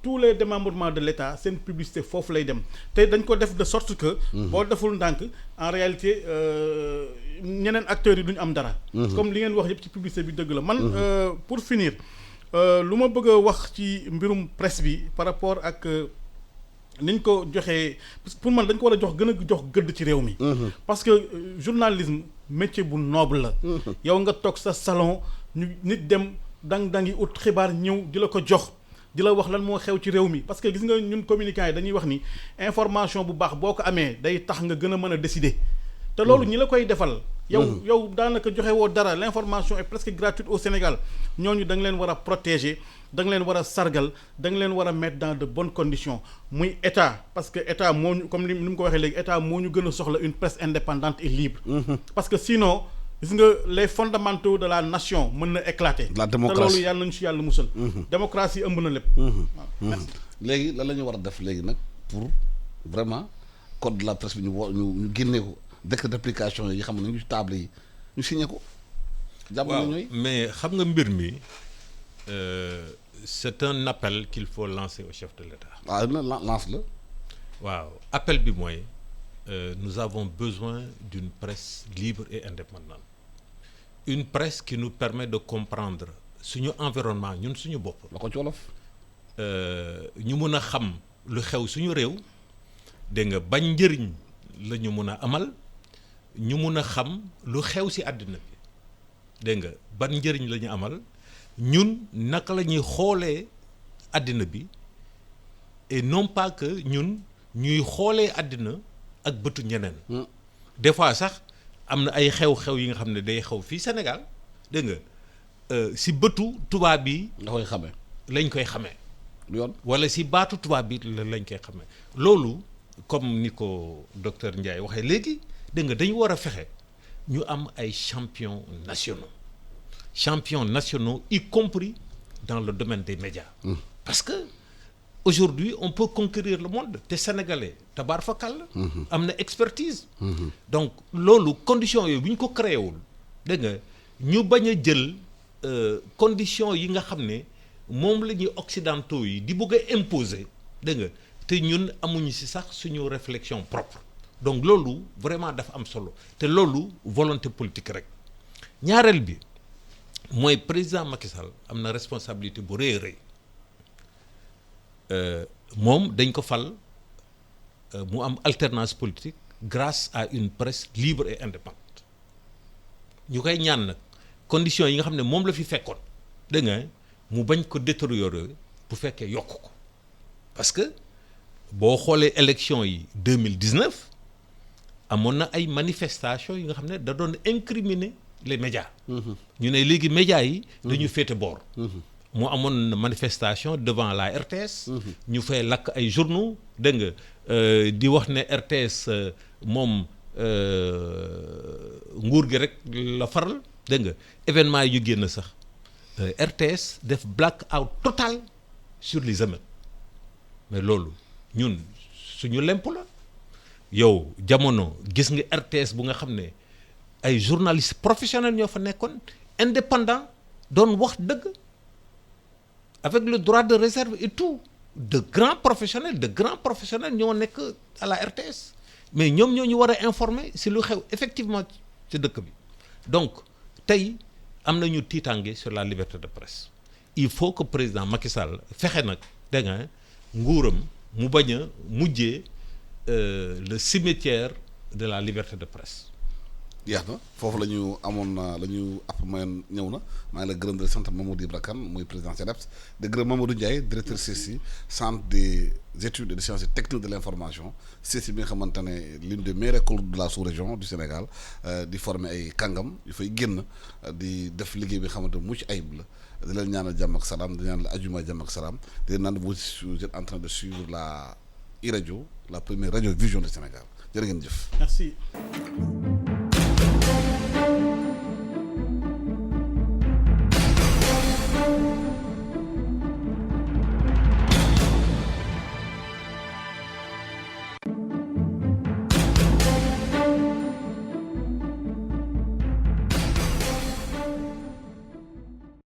tous les démembrements de l'État seen publicité foofu lay dem te dañ ko def de sorte que boo deful ndànk en réalité ñeneen acteurs yi duñu am dara comme li ngeen wax yëpp ci publicité bi dëgg la man pour finir lu ma bëgg a wax ci mbirum presse bi par rapport ak niñ ko joxee pour man dañ ko war a jox gën a jox gëdd ci réew mi parce que journalisme métier bu noble la yow nga toog sa salon ñu nit dem dang-dangi ut xibaar ñëw di la ko jox di la wax lan moo xew ci réew mi parce que gis nga ñun communicants yi dañuy wax ni information bu baax boo ko amee day tax nga gën a mën a décider te loolu ñi la koy defal yow daanaka joxe woo dara l'information est presque gratuite au Sénégal ñooñu da nga leen war a protéger da nga leen war a sargal da nga leen war a mettre dans de bonnes conditions muy état parce que état moo ñu comme ni mu ko waxee léegi état moo ñu gën a soxla une presse indépendante et libre parce que sinon gis nga les fondamentaux de la nation mën na éclater. la démocratie te loolu yàlla nañu si yàlla musal. démocratie ëmb na lépp. waaw léegi lan la ñu war a def léegi nag pour vraiment code de la presse bi ñu génne ko décret d'application yi xam ne ñu ci table yi ñu signé ko. jàpp na ñooy mais xam nga mbir mi c'est un appel qu'il faut lancer au chef de l'État. waaw lance la. waaw appel bi mooy. Nous avons besoin d'une presse libre et indépendante une presse qui nous permet de comprendre suñu environnement ñun suñu bopp. la ko ci wolof. ñu mun a xam lu xew suñu réew dégg nga bañ njëriñ la ñu mun a amal ñu mun a xam lu xew ci àddina bi dégg nga ban njëriñ la ñu amal ñun naka la ñuy xoolee àddina bi et non pas que ñun ñuy xoolee àddina ak bëtu ñeneen. des fois sax am na ay xew-xew yi nga xam ne day xew fii Sénégal dégg nga si bëtu tubaab bi. nga koy xamee. lañ koy xamee. yoon wala si baatu tubaab bi lañ koy xamee loolu comme ni ko docteur Ndiaye waxee léegi dégg nga dañu war a fexe ñu am ay champions nationaux y compris dans le domaine des médias. parce que aujourd'hui on peut conquérir le monde te sénégalais tabaar fakal am na expertise. donc loolu conditions yooyu bu ñu ko créé wul dégg nga ñu bañ a jël conditions yi nga xam ne moom la ñuy occidentaux yi di bëgg a imposer dégg nga te ñun amuñu ci sax suñu réflexion propre donc loolu vraiment dafa am solo te loolu volonté politique rek ñaareel bi mooy président Macky Sall am na responsabilité bu rëy a rëy moom dañ ko fal mu am alternance politique grâce à une presse libre et indépendante ñu koy ñaan nag conditions yi nga xam ne moom la fi fekkoon dégg nga mu bañ ko détériorer bu fekkee yokk ko parce que boo xoolee élection yi 2019 amoon na ay manifestations yi nga xam ne da doon incriminer les médias. ñu ne léegi médias yi dañu féete boor. mu amoon manifestation devant la RTS. ñu fay lakk ay journaux dégg nga di wax ne RTS moom nguur gi rek la faral dégg nga événement yi ñu génn sax RTS def blackout total sur les émeutes mais loolu ñun suñu lemp la yow jamono gis nga RTS bu nga xam ne ay journalistes professionnels ñoo fa nekkoon indépendant doon wax dëgg. avec le droit de réserve et tout de grands professionnels ñoo nekk à la RTS mais ñoom ñoo ñu war a informer si lu xew effectivement ci dëkk bi donc tey am nañu tiitange sur la liberté de presse il faut que président Macky Sall fexe nag dégg nga nguuram mu bañ a mujjee le cimetière de la liberté de presse. jeex na foofu la ñu amoon la ñu app mayoon ñëw na maa ngi la gërëm di sant Mamadou Ibra Kane muy président CDEPS di gërëm Mamadou Ndiaye directeur CESTI centre des études et des sciences et techniques de l'information CESTI bi nga xamante ne l'une des meilleures écoles de la sous-région du Sénégal di former ay kàngam yu fay génn di def liggéey bi nga xamante ne mucc ayib la di leen ñaanal jàmm ak salaam di ñaanal ajuma jàmm ak salaam di leen naan vous êtes en train de suivre la iRadio la première radio vision du Sénégal jërë ngeen jëf. Merci.